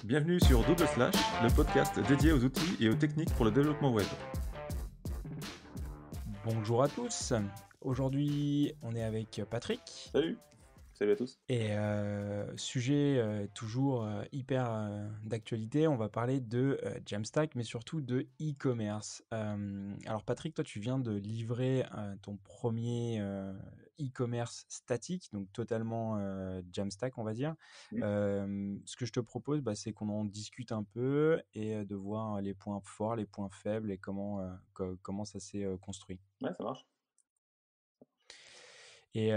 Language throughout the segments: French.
Bienvenue sur Double Slash, le podcast dédié aux outils et aux techniques pour le développement web. Bonjour à tous, aujourd'hui on est avec Patrick Salut à tous. et sujet toujours hyper d'actualité, on va parler de Jamstack mais surtout de e-commerce. Alors Patrick, toi tu viens de livrer ton premier e-commerce statique, donc totalement Jamstack on va dire. Ce que je te propose, c'est qu'on en discute un peu et de voir les points forts, les points faibles et comment ça s'est construit. Ouais, ça marche. Et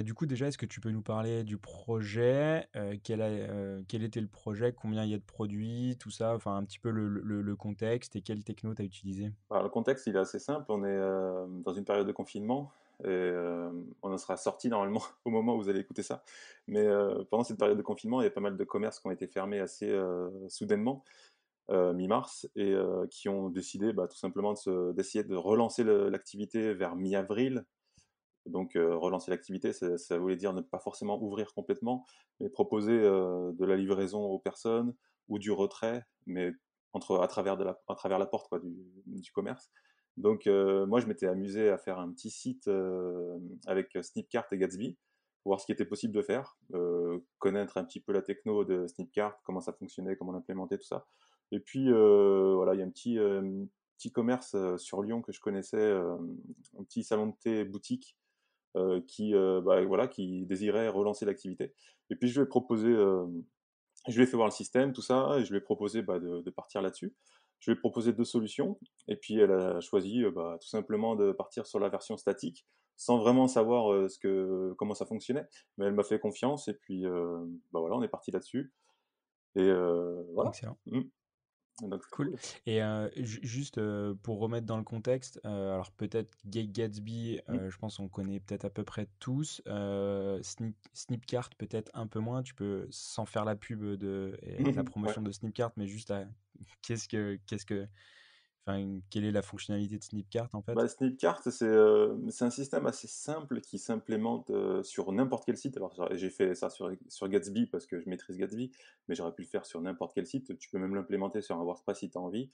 du coup, déjà, est-ce que tu peux nous parler du projet, quel était le projet, combien il y a de produits, tout ça, enfin un petit peu le contexte et quelle techno tu as utilisé? Alors, le contexte, il est assez simple. On est dans une période de confinement et on en sera sorti normalement au moment où vous allez écouter ça. Mais pendant cette période de confinement, il y a pas mal de commerces qui ont été fermés assez soudainement, mi-mars, et qui ont décidé tout simplement d'essayer de relancer l'activité vers mi-avril. Donc, relancer l'activité, ça voulait dire ne pas forcément ouvrir complètement, mais proposer de la livraison aux personnes ou du retrait, mais à travers la porte quoi, du commerce. Donc, moi, je m'étais amusé à faire un petit site avec Snipcart et Gatsby, pour voir ce qui était possible de faire, connaître un petit peu la techno de Snipcart, comment ça fonctionnait, comment l'implémenter, tout ça. Et puis, voilà, il y a un petit commerce sur Lyon que je connaissais, un petit salon de thé boutique voilà, qui désirait relancer l'activité. Et puis je lui ai proposé, je lui ai fait voir le système, tout ça, et je lui ai proposé de partir là-dessus. Je lui ai proposé deux solutions, et puis elle a choisi tout simplement de partir sur la version statique, sans vraiment savoir comment ça fonctionnait. Mais elle m'a fait confiance, et puis voilà, on est parti là-dessus. Et voilà. Excellent. Mm. Donc c'est Cool. cool. Et juste pour remettre dans le contexte, alors peut-être Gatsby, Mm. je pense qu'on connaît peut-être à peu près tous. Snipcart peut-être un peu moins. Tu peux, sans faire la pub et la Ouais. promotion de Snipcart, mais juste quelle est la fonctionnalité de Snipcart en fait? Snipcart, c'est un système assez simple qui s'implémente sur n'importe quel site. Alors, j'ai fait ça sur Gatsby parce que je maîtrise Gatsby, mais j'aurais pu le faire sur n'importe quel site. Tu peux même l'implémenter sur un WordPress si tu as envie.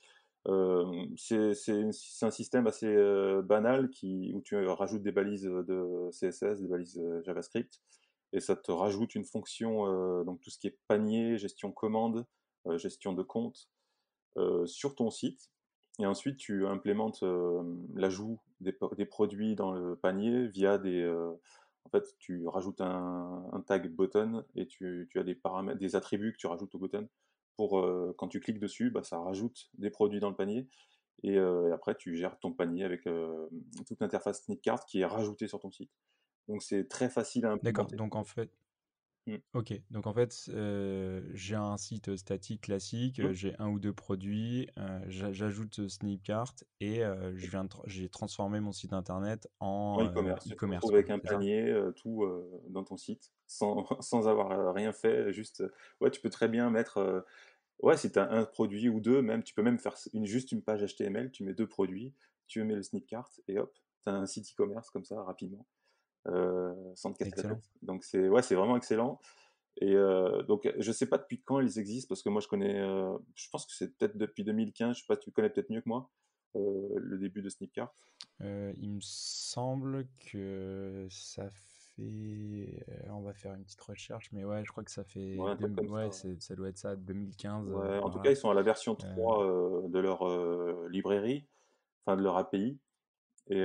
C'est un système assez banal où tu rajoutes des balises de CSS, des balises JavaScript, et ça te rajoute une fonction, donc tout ce qui est panier, gestion commande, gestion de compte, sur ton site. Et ensuite, tu implémentes l'ajout des produits dans le panier via en fait, tu rajoutes un tag button, et tu as des paramètres, des attributs que tu rajoutes au button pour quand tu cliques dessus, ça rajoute des produits dans le panier. Et après, tu gères ton panier avec toute l'interface Snipcart qui est rajoutée sur ton site. Donc, c'est très facile à D'accord. implémenter. Donc en fait, Mm. Ok, donc en fait, j'ai un site statique classique, Mm. j'ai un ou deux produits, j'ajoute Snipcart et j'ai transformé mon site internet En en e-commerce, tu te e-commerce, retrouves quoi, avec un c'est ça? panier, tout dans ton site, sans avoir rien fait, juste, ouais, tu peux très bien mettre, ouais, si tu as un produit ou deux, même, tu peux même faire juste une page HTML, tu mets deux produits, tu mets le Snipcart, et hop, tu as un site e-commerce comme ça, rapidement, sans te casser la Excellent. tête. Donc, ouais, c'est vraiment excellent. Et donc, je sais pas depuis quand ils existent, parce que moi, je pense que c'est peut-être depuis 2015, je sais pas, tu connais peut-être mieux que moi, le début de Snipcart. Il me semble que ça fait, on va faire une petite recherche, mais ouais, je crois que ça fait, Ouais, un truc comme ça. ouais, ça doit être ça, 2015, Ouais, en par tout cas, là. ils sont à la version Euh, 3 de leur librairie, enfin de leur API. Et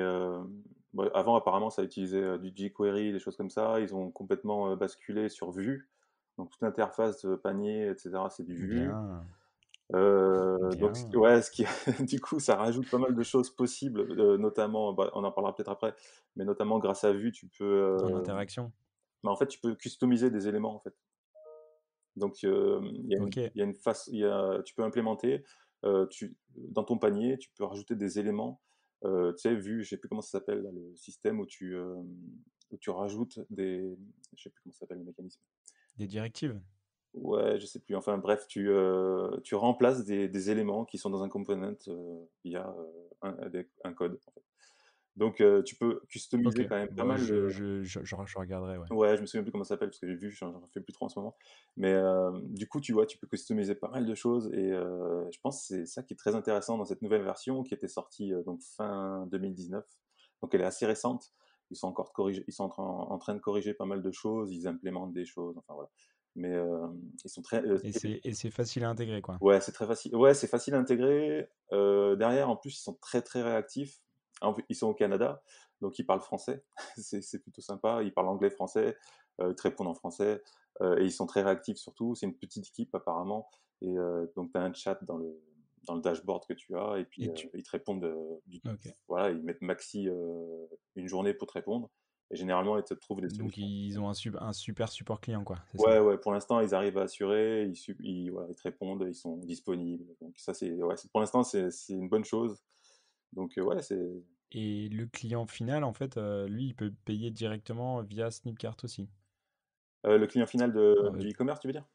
avant, apparemment, ça utilisait du jQuery, des choses comme ça. Ils ont complètement basculé sur Vue. Donc, toute l'interface de panier, etc., c'est du Vue. Bien, Donc, bien, ouais, du coup, ça rajoute pas mal de choses possibles, notamment, on en parlera peut-être après, mais notamment grâce à Vue, en interaction. en fait, tu peux customiser des éléments, en fait. Donc, Ok. il y a une face, tu peux implémenter, dans ton panier, tu peux rajouter des éléments. Tu sais, je sais plus comment ça s'appelle, là, le système où tu rajoutes je sais plus comment ça s'appelle le mécanisme. Des directives? Ouais, je sais plus. Enfin bref, tu remplaces des éléments qui sont dans un component via un code, en fait. Donc tu peux OK. customiser quand même pas Bah, mal le je regarderai, ouais. ouais, je me souviens plus comment ça s'appelle parce que j'ai vu, j'en fais plus trop en ce moment. Mais du coup, tu vois, tu peux customiser pas mal de choses et je pense que c'est ça qui est très intéressant dans cette nouvelle version qui était sortie, donc fin 2019. Donc elle est assez récente. Ils sont en train de corriger pas mal de choses, ils implémentent des choses, enfin voilà. Mais ils sont très Et c'est facile à intégrer, quoi? ouais, c'est très facile. Ouais, c'est facile à intégrer. Derrière, en plus, ils sont très très réactifs. Ils sont au Canada, donc ils parlent français. C'est plutôt sympa. Ils parlent anglais, français. Ils te répondent en français. Et ils sont très réactifs surtout. C'est une petite équipe apparemment. Et donc, tu as un chat dans le dashboard que tu as. Et puis, Et tu ils te répondent. OK. Voilà, ils mettent maxi une journée pour te répondre. Et généralement, ils te trouvent des Donc solutions. ils ont un super support client, quoi, c'est ça? Ouais, ouais, pour l'instant, ils arrivent à assurer, voilà, ils te répondent, ils sont disponibles. Donc ça, ouais, pour l'instant, c'est une bonne chose. Donc ouais, Et le client final, en fait, lui, il peut payer directement via Snipcart aussi? le client final Heu, du e-commerce, tu veux dire?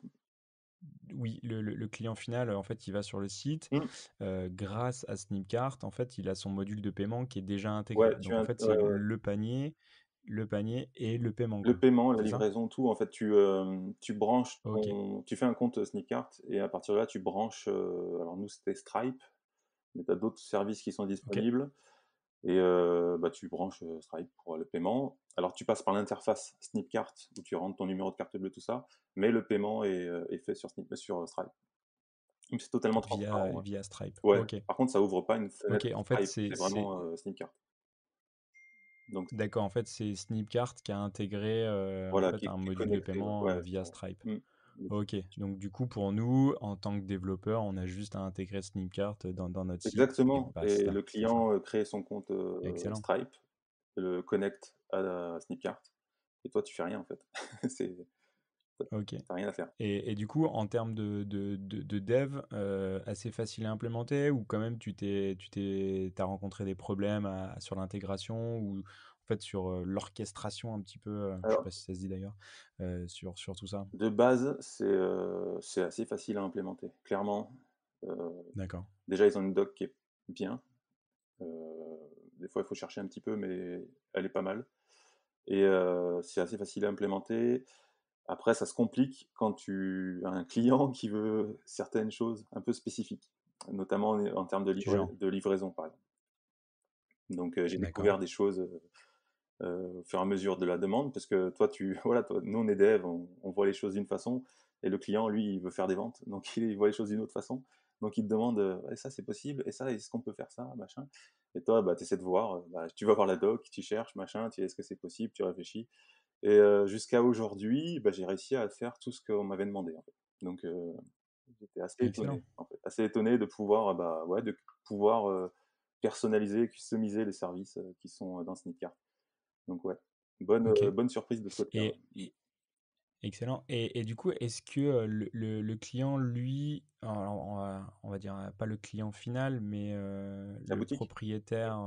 oui, le client final, en fait, il va sur le site, Hmm. grâce à Snipcart, en fait, il a son module de paiement qui est déjà intégré. Ouais, Donc en fait, c'est ouais, ouais. le panier et le paiement, Le quoi. paiement, la C'est ça? livraison, tout, en fait, tu branches OK, tu fais un compte Snipcart et à partir de là, tu branches, alors nous, c'était Stripe, mais tu as d'autres services qui sont OK. disponibles. Et bah, tu branches Stripe pour le paiement. Alors tu passes par l'interface Snipcart où tu rentres ton numéro de carte bleue, tout ça, mais le paiement est fait sur Stripe. Donc c'est totalement Via transparent. via Stripe. Ouais. Ouais. OK. Par contre, ça ouvre pas une OK, fenêtre en fait, Stripe, c'est vraiment Snipcart. Donc d'accord, en fait, c'est Snipcart qui a intégré, en voilà, fait, un qui est module de connecté. Ouais, paiement, ouais, c'est via ça. Stripe. Mm. OK, donc du coup, pour nous, en tant que développeurs, on a juste à intégrer Snipcart dans notre site et Exactement. Et basta, le c'est ça? client crée son compte Excellent. Stripe, le connecte à Snipcart, et toi tu fais rien en fait. c'est OK. T'as rien à faire. Et du coup, en termes de dev, assez facile à implémenter ou quand même tu rencontré des problèmes sur l'intégration ou en fait sur l'orchestration un petit peu, je sais Alors pas si ça se dit d'ailleurs, sur tout ça? de base, c'est assez facile à implémenter, clairement. Heu, D'accord. Déjà, ils ont une doc qui est bien. Heu, des fois, il faut chercher un petit peu, mais elle est pas mal et c'est assez facile à implémenter. Après, ça se complique quand tu as un client qui veut certaines choses un peu spécifiques, notamment en termes Du genre? de livraison, par exemple. Donc j'ai D'accord. découvert des choses, au fur et à mesure de la demande parce que toi tu voilà, toi nous on est dev, on voit les choses d'une façon et le client lui il veut faire des ventes donc il voit les choses d'une autre façon. Donc il te demande, «Ouais, ça c'est possible et ça est-ce qu'on peut faire ça?» machin et toi, bah, tu essaies de voir, bah, tu vas voir la doc, tu cherches machin, tu «Est-ce que c'est possible?» Tu réfléchis et jusqu'à aujourd'hui, bah, j'ai réussi à faire tout ce qu'on m'avait demandé, en fait. Donc j'étais assez Excellent. étonné, en fait, assez étonné de pouvoir, bah, ouais, de pouvoir, personnaliser, customiser les services, qui sont, dans Sneaker. Donc ouais, OK. bonne surprise de ce côté-là, Et ouais. Mmh. excellent. Et du coup, est-ce que le client, lui, alors on va dire pas le client final, mais La le boutique? propriétaire,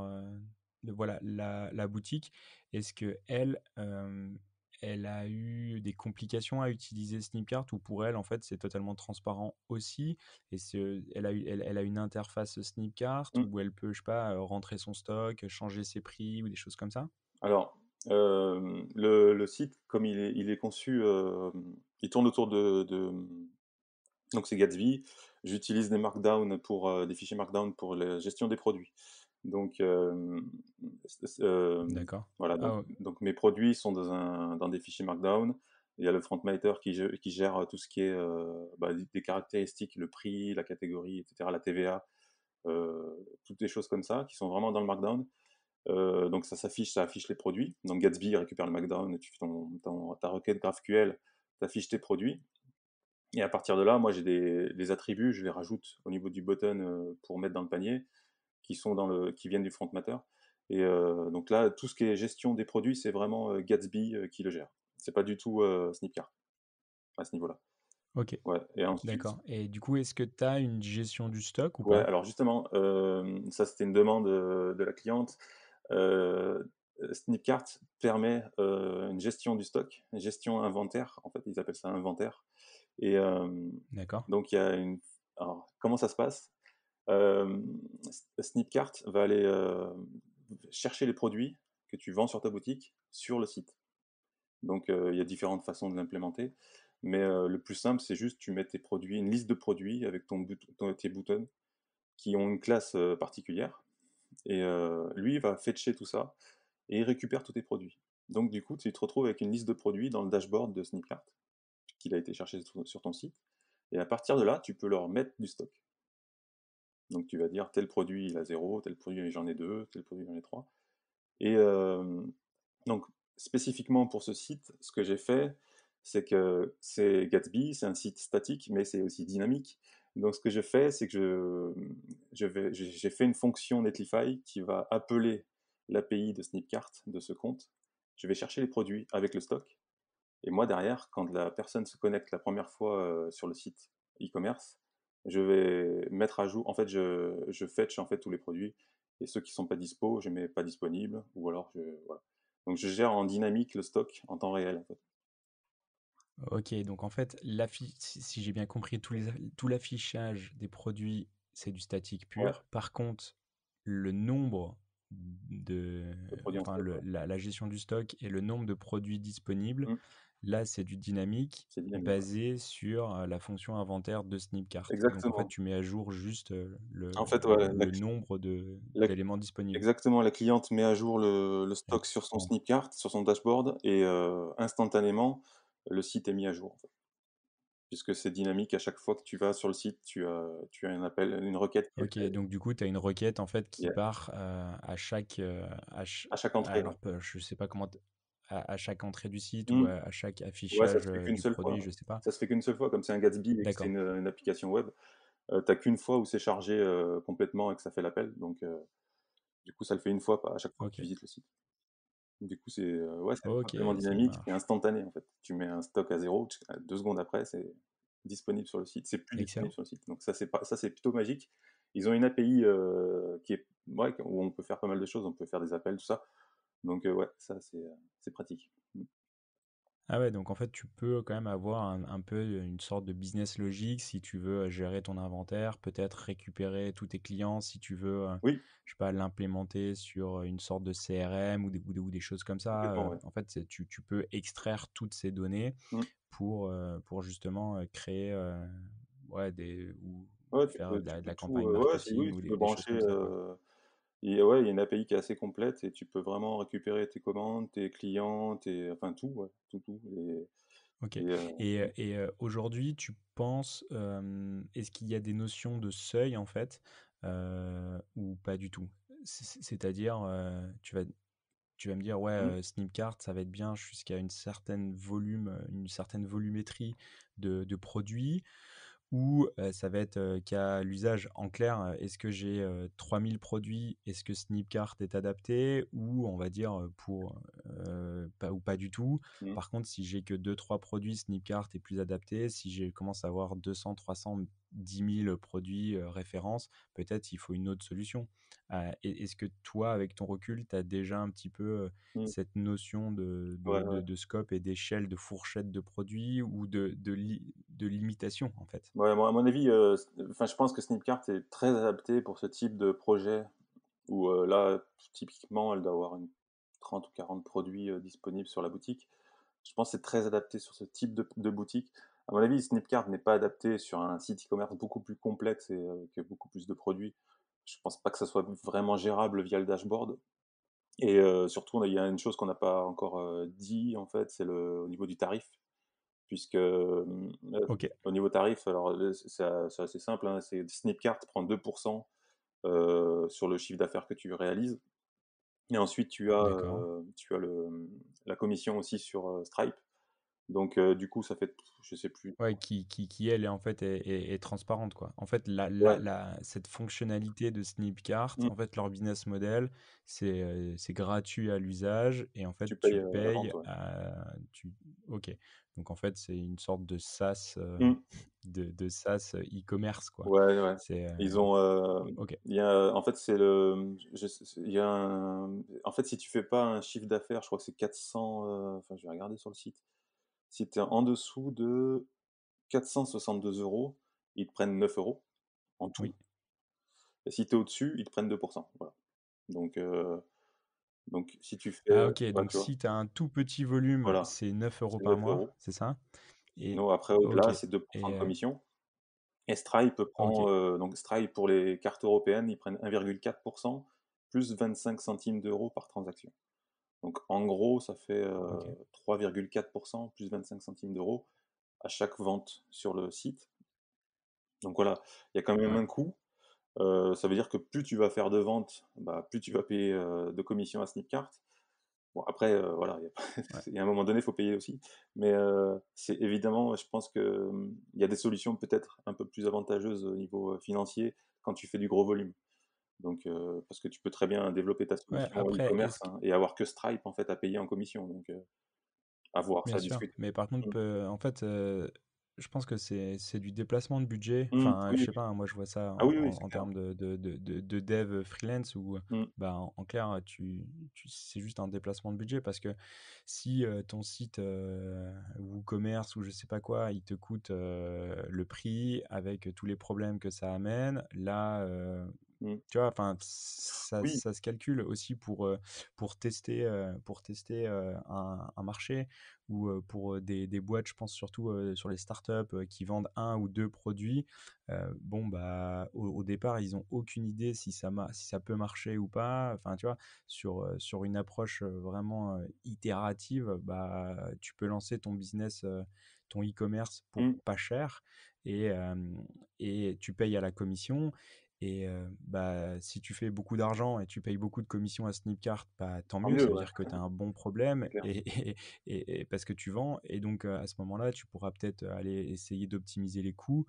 voilà, la boutique, est-ce que elle, elle a eu des complications à utiliser Snipcart ou pour elle, en fait, c'est totalement transparent aussi? Et elle a une interface Snipcart Mmh. où elle peut, je sais pas, rentrer son stock, changer ses prix ou des choses comme ça? Alors, le site comme il est conçu, il tourne autour donc c'est Gatsby. J'utilise des markdown des fichiers markdown pour la gestion des produits. Donc D'accord. voilà, Ah ouais, donc mes produits sont dans des fichiers markdown. Il y a le frontmater qui gère tout ce qui est, bah, des caractéristiques, le prix, la catégorie et cetera, la TVA, toutes les choses comme ça qui sont vraiment dans le markdown. Donc ça affiche les produits. Donc Gatsby récupère le markdown, tu fais ta requête GraphQL, tu affiches tes produits et à partir de là, moi j'ai des attributs, je les rajoute au niveau du button, pour mettre dans le panier, qui viennent du front matter et donc là, tout ce qui est gestion des produits, c'est vraiment, Gatsby, qui le gère. C'est pas du tout, Snipcart, à ce niveau-là. OK. Ouais et ensuite D'accord. Et du coup, est-ce que tu as une gestion du stock ou ouais, pas? alors justement, ça c'était une demande, de la cliente. Snipcart permet, une gestion du stock, une gestion inventaire, en fait, ils appellent ça inventaire et D'accord. donc il y a une alors comment ça se passe? Snipcart va aller, chercher les produits que tu vends sur ta boutique sur le site. Donc, il y a différentes façons de l'implémenter, mais le plus simple, c'est juste tu mets tes produits, une liste de produits avec tes boutons qui ont une classe particulière, et lui il va fetcher tout ça et il récupère tous tes produits. Donc du coup, tu te retrouves avec une liste de produits dans le dashboard de Snipcart qu'il a été cherché sur ton site, et à partir de là, tu peux leur mettre du stock. Donc tu vas dire tel produit il a zéro, tel produit j'en ai deux, tel produit j'en ai trois. Et donc spécifiquement pour ce site, ce que j'ai fait, c'est que c'est Gatsby, c'est un site statique, mais c'est aussi dynamique. Donc ce que je fais, c'est que j'ai fait une fonction Netlify qui va appeler l'API de Snipcart de ce compte. Je vais chercher les produits avec le stock. Et moi, derrière, quand la personne se connecte la première fois sur le site e-commerce, je vais mettre à jour. En fait, je fetch en fait tous les produits. Et ceux qui sont pas dispo, je mets pas disponible. Ou alors, voilà. Donc, je gère en dynamique le stock en temps réel, en fait. Ok, donc en fait, si j'ai bien compris, tout l'affichage des produits, c'est du statique Ouais, pur. Par contre, le nombre de, le produit en enfin, stock, ouais. la gestion du stock et le nombre de produits disponibles, Hmm, là, c'est du dynamique c'est dynamique, ouais. basé sur la fonction inventaire de Snipcart. Donc en fait, Exactement. tu mets à jour juste En fait, ouais, le nombre la- d'éléments disponibles. exactement, la cliente met à jour le Et stock sur son bon, Snipcart, sur son dashboard, et instantanément, le site est mis à jour, en fait. Puisque c'est dynamique, à chaque fois que tu vas sur le site, tu as un appel, une requête qui est ok, faite. donc du coup, tu as une requête en fait qui Yeah. part à chaque, À chaque entrée, ouais. alors je sais pas comment, à chaque entrée du site ou Mm. à chaque Ouais, ça affichage se fait qu'une du seule produit, fois. je sais pas. Ça se fait qu'une seule fois, comme c'est un Gatsby et que c'est D'accord, une application web. T'as qu'une fois où c'est chargé complètement et que ça fait l'appel. Donc, du coup, ça le fait une fois, pas à chaque fois que ok, tu visites le site. Du coup, ouais, c'est ok, complètement ça dynamique et marche. instantané, en fait. Tu mets un stock à zéro, 2 secondes après, c'est disponible sur le site. C'est plus disponible Excellent. sur le site. Donc, ça, c'est plutôt magique. Ils ont une API qui est, ouais, où on peut faire pas mal de choses. On peut faire des appels, tout ça. Donc, ouais, ça, c'est pratique. Mm. Ah ouais, donc en fait, tu peux quand même avoir un peu une sorte de business logique si tu veux gérer ton inventaire, peut-être récupérer tous tes clients si tu veux, Oui, je sais pas, l'implémenter sur une sorte de CRM ou des choses comme ça. complètement, ouais. En fait, tu peux extraire toutes ces données Mm. pour justement créer ouais, ou Ouais, faire tu de peux la tout, campagne ouais, marketing oui, ou tu peux des choses brancher. comme ça, quoi. Ouais, il y a une API qui est assez complète et tu peux vraiment récupérer tes commandes, tes clients, enfin tout, ouais, tout, tout. Ok. Et, Et aujourd'hui, tu penses, est-ce qu'il y a des notions de seuil en fait, ou pas du tout? C'est-à-dire, tu vas me dire, ouais, mm, Snipcart, ça va être bien jusqu'à une certaine volumétrie de produits, ou ça va être qu'à l'usage. En clair, est-ce que j'ai 3000 produits, est-ce que Snipcart est adapté, ou on va dire pas, ou pas du tout. mm, Par contre, si j'ai que deux trois produits, Snipcart est plus adapté. Si je commence à avoir 200, 300, 10 000 produits références, peut-être il faut une autre solution. Est-ce que toi, avec ton recul, tu as déjà un petit peu mm, cette notion ouais, ouais. de scope et d'échelle, de fourchette de produits ou de limitation, en fait? Ouais, moi, à mon avis, enfin, je pense que Snipcart est très adapté pour ce type de projet où là, typiquement, elle doit avoir une 30 ou 40 produits disponibles sur la boutique. Je pense que c'est très adapté sur ce type de boutique. À mon avis, Snipcart n'est pas adapté sur un site e-commerce beaucoup plus complexe et avec beaucoup plus de produits. Je pense pas que ça soit vraiment gérable via le dashboard. Et surtout, il y a une chose qu'on n'a pas encore dit, en fait, c'est au niveau du tarif. Puisque Ok, au niveau tarif, alors c'est assez simple, hein, c'est Snipcart prend 2% sur le chiffre d'affaires que tu réalises. Et ensuite, d'accord. tu as la commission aussi sur Stripe. Donc, du coup, ça fait, je sais plus. Ouais, qui elle, en fait, est transparente, quoi. En fait, Ouais, cette fonctionnalité de Snipcart, mm, en fait, leur business model, c'est gratuit à l'usage et en fait, tu payes tu la vente, payes ouais. ok. Donc, en fait, c'est une sorte de SaaS, Mm, de SaaS e-commerce, quoi. ouais, ouais. C'est, Ils ont, ok, il y a, en fait, c'est il y a en fait, si tu fais pas un chiffre d'affaires, je crois que c'est 400, enfin, je vais regarder sur le site. Si tu es en dessous de 462 euros, ils te prennent 9 euros en tout. oui, Et si tu es au-dessus, ils te prennent 2%. Voilà. Donc, Donc si tu fais, Ah OK, ouais, donc tu vois? si tu as un tout petit volume, Voilà, c'est 9 € c'est par 9 mois, euros. c'est ça? Et Sinon après OK au-delà, c'est 2 et de commission et Stripe prend, OK, donc Stripe pour les cartes européennes, ils prennent 1,4 plus 25 centimes d'euros par transaction. Donc en gros, ça fait, OK, 3,4 plus 25 centimes d'euros à chaque vente sur le site. Donc voilà, il y a quand même ouais, un coût. Ça veut dire que plus tu vas faire de ventes, bah, plus tu vas payer, de commission à Snipcart. Bon après, voilà, il y a pas ouais. il y a un moment donné, il faut payer aussi. Mais, c'est évidemment, je pense que, il y a des solutions peut-être un peu plus avantageuses au niveau, financier quand tu fais du gros volume. Donc, parce que tu peux très bien développer ta Ouais, solution après e-commerce, est-ce que hein, et avoir que Stripe en fait à payer en commission. Donc, à voir, bien ça à sûr, discuter. mais par contre, Mmh. en fait, je pense que c'est du déplacement de budget. Mmh. Enfin, Oui, je oui. sais pas, hein, moi je vois ça Ah oui, oui, c'est en clair. termes de dev freelance où, Mmh. bah, en clair, c'est juste un déplacement de budget parce que si, ton site, WooCommerce ou je sais pas quoi, il te coûte, le prix avec tous les problèmes que ça amène, là, Mmh. tu vois? Enfin, ça Oui. ça se calcule aussi pour tester, un marché ou, pour, des boîtes, je pense surtout, sur les startups, qui vendent un ou 2 produits. Bon, bah, au départ, ils ont aucune idée si ça peut marcher ou pas. Enfin, tu vois? Sur une approche, vraiment, itérative, bah, tu peux lancer ton business, ton e-commerce pour Mmh. pas cher et et tu payes à la commission et bah, si tu fais beaucoup d'argent et tu payes beaucoup de commissions à Snipcart, bah, tant Tant mieux, mieux, ça veut ouais, dire que tu as un bon problème c'est clair. et parce que tu vends et donc à ce moment-là, tu pourras peut-être aller essayer d'optimiser les coûts.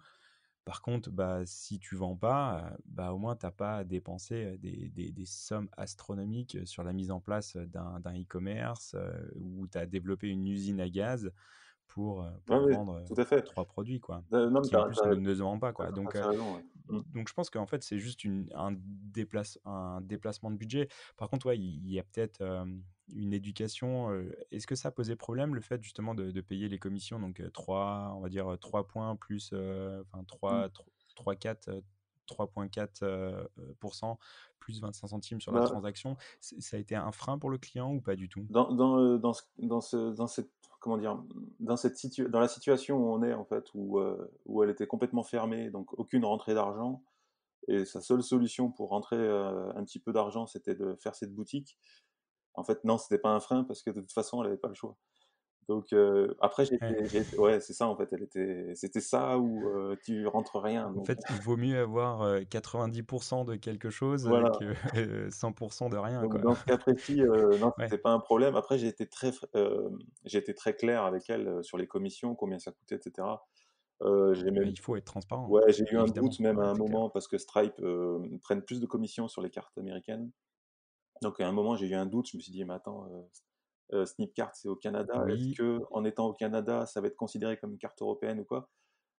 Par contre, bah, si tu vends pas, bah, au moins tu as pas à dépenser, des sommes astronomiques, sur la mise en place, d'un e-commerce, où tu as développé une usine à gaz Ouais, pour ouais, vendre, tout à fait. 3 produits, quoi, Non, mais qui en plus ne se vendent pas, tu quoi. tout à fait raison, ouais. Mmh. Donc je pense qu'en fait, c'est juste un déplacement de budget. Par contre, ouais, il y a peut-être, une éducation, est-ce que ça posait problème le fait justement de payer les commissions? Donc, 3 on va dire, 3 points plus, enfin Mmh. 3-4, 3,4, plus 25 centimes sur la Bah, transaction. Ça a été un frein pour le client ou pas du tout? dans cette comment dire? Dans la situation où on est en fait, où elle était complètement fermée, donc aucune rentrée d'argent et sa seule solution pour rentrer, un petit peu d'argent, c'était de faire cette boutique. En fait, non, c'était pas un frein parce que de toute façon, elle avait pas le choix. Donc, après Ouais. ouais, c'est ça en fait, c'était ça ou, tu rentres rien En donc fait, il vaut mieux avoir, 90 de quelque chose, voilà. que 100 de rien, Donc quoi. dans ce cas précis, non, Ouais, c'était pas un problème. Après j'ai été très clair avec elle, sur les commissions, combien ça coûtait et cetera. J'ai même il faut être transparent, Ouais, j'ai eu un évidemment, doute même ouais, à un c'est clair. moment parce que Stripe, prennent plus de commissions sur les cartes américaines. Donc à un moment, j'ai eu un doute, je me suis dit: «Mais attends, Snipcart, c'est au Canada. Est-ce Oui, qu'en étant au Canada, ça va être considéré comme une carte européenne ou quoi?»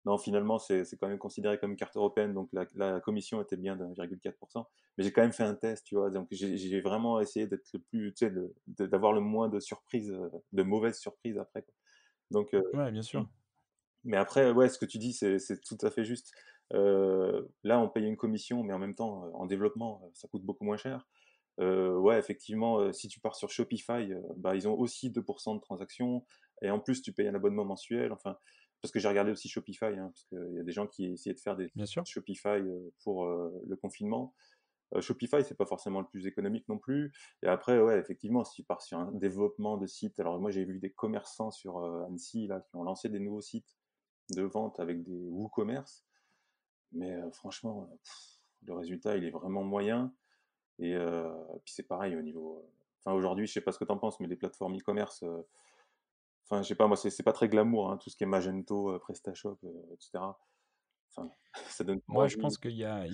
Non, finalement, c'est quand même considéré comme une carte européenne, donc la commission était bien d'1,4. Mais j'ai quand même fait un test, tu vois? Donc j'ai vraiment essayé d'être le plus tu sais, d'avoir le moins de surprises, de mauvaises surprises après, quoi. Donc ouais, bien mmh. sûr. Mais après, ouais, ce que tu dis, c'est tout à fait juste. Là, on paye une commission, mais en même temps, en développement, ça coûte beaucoup moins cher. Ouais, effectivement, si tu pars sur Shopify, bah, ils ont aussi 2 de transactions et en plus, tu payes un abonnement mensuel, enfin parce que j'ai regardé aussi Shopify, hein, parce qu'il y a des gens qui essayaient de faire des Bien sûr. Shopify, pour, le confinement. Shopify, c'est pas forcément le plus économique non plus et après, ouais, effectivement, si tu pars sur un développement de site alors moi, j'ai vu des commerçants sur, Annecy, là, qui ont lancé des nouveaux sites de vente avec des WooCommerce, mais franchement, le résultat, il est vraiment moyen et puis c'est pareil au niveau, enfin aujourd'hui, je sais pas ce que tu en penses, mais les plateformes e-commerce, enfin je sais pas, moi c'est pas très glamour, hein, tout ce qui est Magento, PrestaShop, et cetera. Enfin, ça donne pas Moi, je envie. pense qu'il y a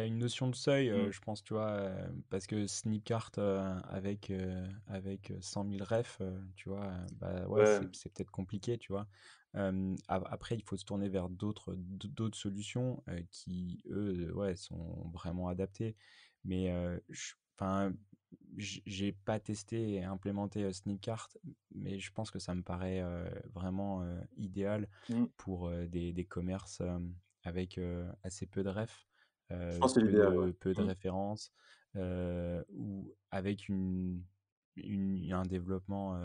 une notion de seuil, Mmh. je pense, tu vois, parce que Snipcart, avec 100 000 refs, tu vois, bah, ouais, Ouais. c'est peut-être compliqué, tu vois. Après, il faut se tourner vers d'autres solutions, qui, eux, ouais, sont vraiment adaptées. Mais, enfin, j'ai pas testé et implémenté, Snipcart, mais je pense que ça me paraît, vraiment, idéal Mmh. pour, des commerces, avec, assez peu de refs, Je pense que c'est l'idéal, ouais. peu de Mmh. références. ou avec un développement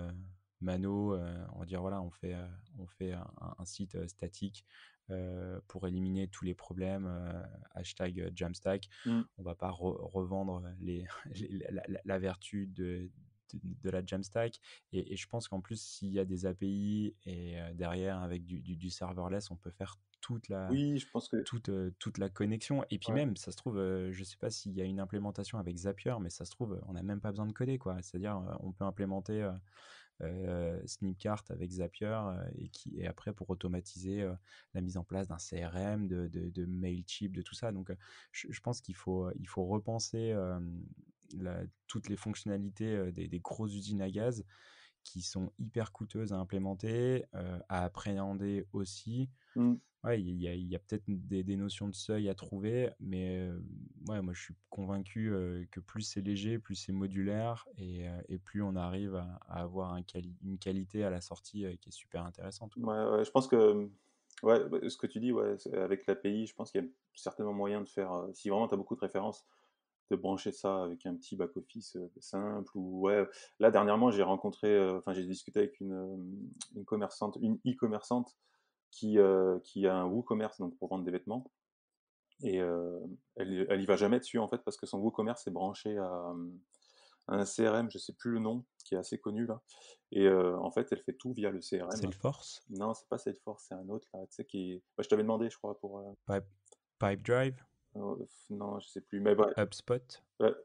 mano, on va dire voilà, on fait un site statique pour éliminer tous les problèmes, hashtag Jamstack. Mmh. On va pas revendre la vertu de la Jamstack. Et je pense qu'en plus, s'il y a des API et derrière, avec du serverless, on peut faire Oui, je pense que toute la connexion. Et puis ouais. même, ça se trouve, je sais pas s'il y a une implémentation avec Zapier, mais ça se trouve, on n'a même pas besoin de coder, quoi. C'est-à-dire, on peut implémenter Snipcart avec Zapier et après pour automatiser la mise en place d'un CRM, de Mailchimp, de tout ça. Donc, je pense il faut repenser toutes les fonctionnalités des grosses usines à gaz qui sont hyper coûteuses à implémenter, à appréhender aussi. Mmh. Ouais, il y a peut-être des notions de seuil à trouver, mais ouais, moi je suis convaincu que plus c'est léger, plus c'est modulaire et plus on arrive à avoir une qualité à la sortie qui est super intéressante, quoi. Ouais, ouais, je pense que, ouais, bah, ce que tu dis, ouais, c'est avec l'API, je pense qu'il y a certainement moyen de faire, si vraiment tu as beaucoup de références, de brancher ça avec un petit back office, simple ou ouais. Là dernièrement, j'ai rencontré, enfin j'ai discuté avec une commerçante, une e-commerçante qui a un WooCommerce, donc pour vendre des vêtements et elle y va jamais dessus, en fait, parce que son WooCommerce est branché à un CRM, je sais plus le nom, qui est assez connu là et en fait, elle fait tout via le CRM. Salesforce, Non, c'est pas Salesforce, c'est un autre là, tu sais qui bah, je t'avais demandé, je crois, pour, Pipe, Pipedrive, non, je sais plus, mais bref, HubSpot, ouais,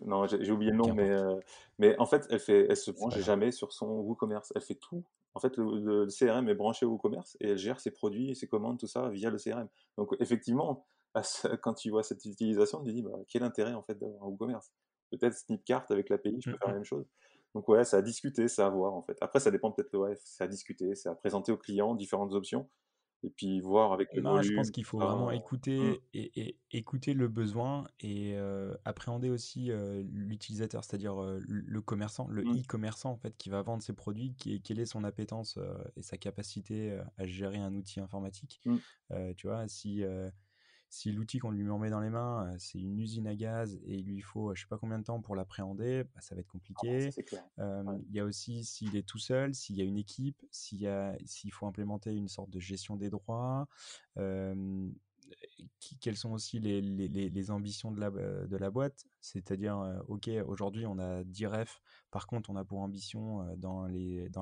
non, j'ai oublié le nom, qu'importe, mais en fait, elle se c'est branche pas grave. jamais sur son WooCommerce. Elle fait tout. En fait, le CRM est branché au WooCommerce et elle gère ses produits et ses commandes, tout ça, via le CRM. Donc effectivement, quand tu vois cette utilisation, tu te dis: «Bah, quel intérêt, en fait, d'avoir un WooCommerce?» Peut-être Snipcart avec l'API, je peux Mm, faire la mm. même chose. Donc ouais, c'est à discuter, c'est à voir, en fait. Après, ça dépend peut-être, ouais, c'est à discuter, c'est à présenter aux clients différentes options et puis voir avec le Non, je pense volume, qu'il tout faut ça. vraiment Mmh, écouter et écouter le besoin et appréhender aussi l'utilisateur, c'est-à-dire le commerçant, le mmh, e-commerçant en fait qui va vendre ses produits, quelle est son appétence et sa capacité à gérer un outil informatique. mmh. Tu vois, si l'outil qu'on lui met dans les mains, c'est une usine à gaz et il lui faut je sais pas combien de temps pour l'appréhender, bah, ça va être Ah bah, ça, compliqué. c'est clair. Ouais. Il y a aussi s'il est tout seul, s'il y a une équipe, s'il faut implémenter une sorte de gestion des droits, hem, quelles sont aussi les ambitions de la boîte. C'est-à-dire, OK, aujourd'hui on a 10 refs, par contre on a pour ambition, dans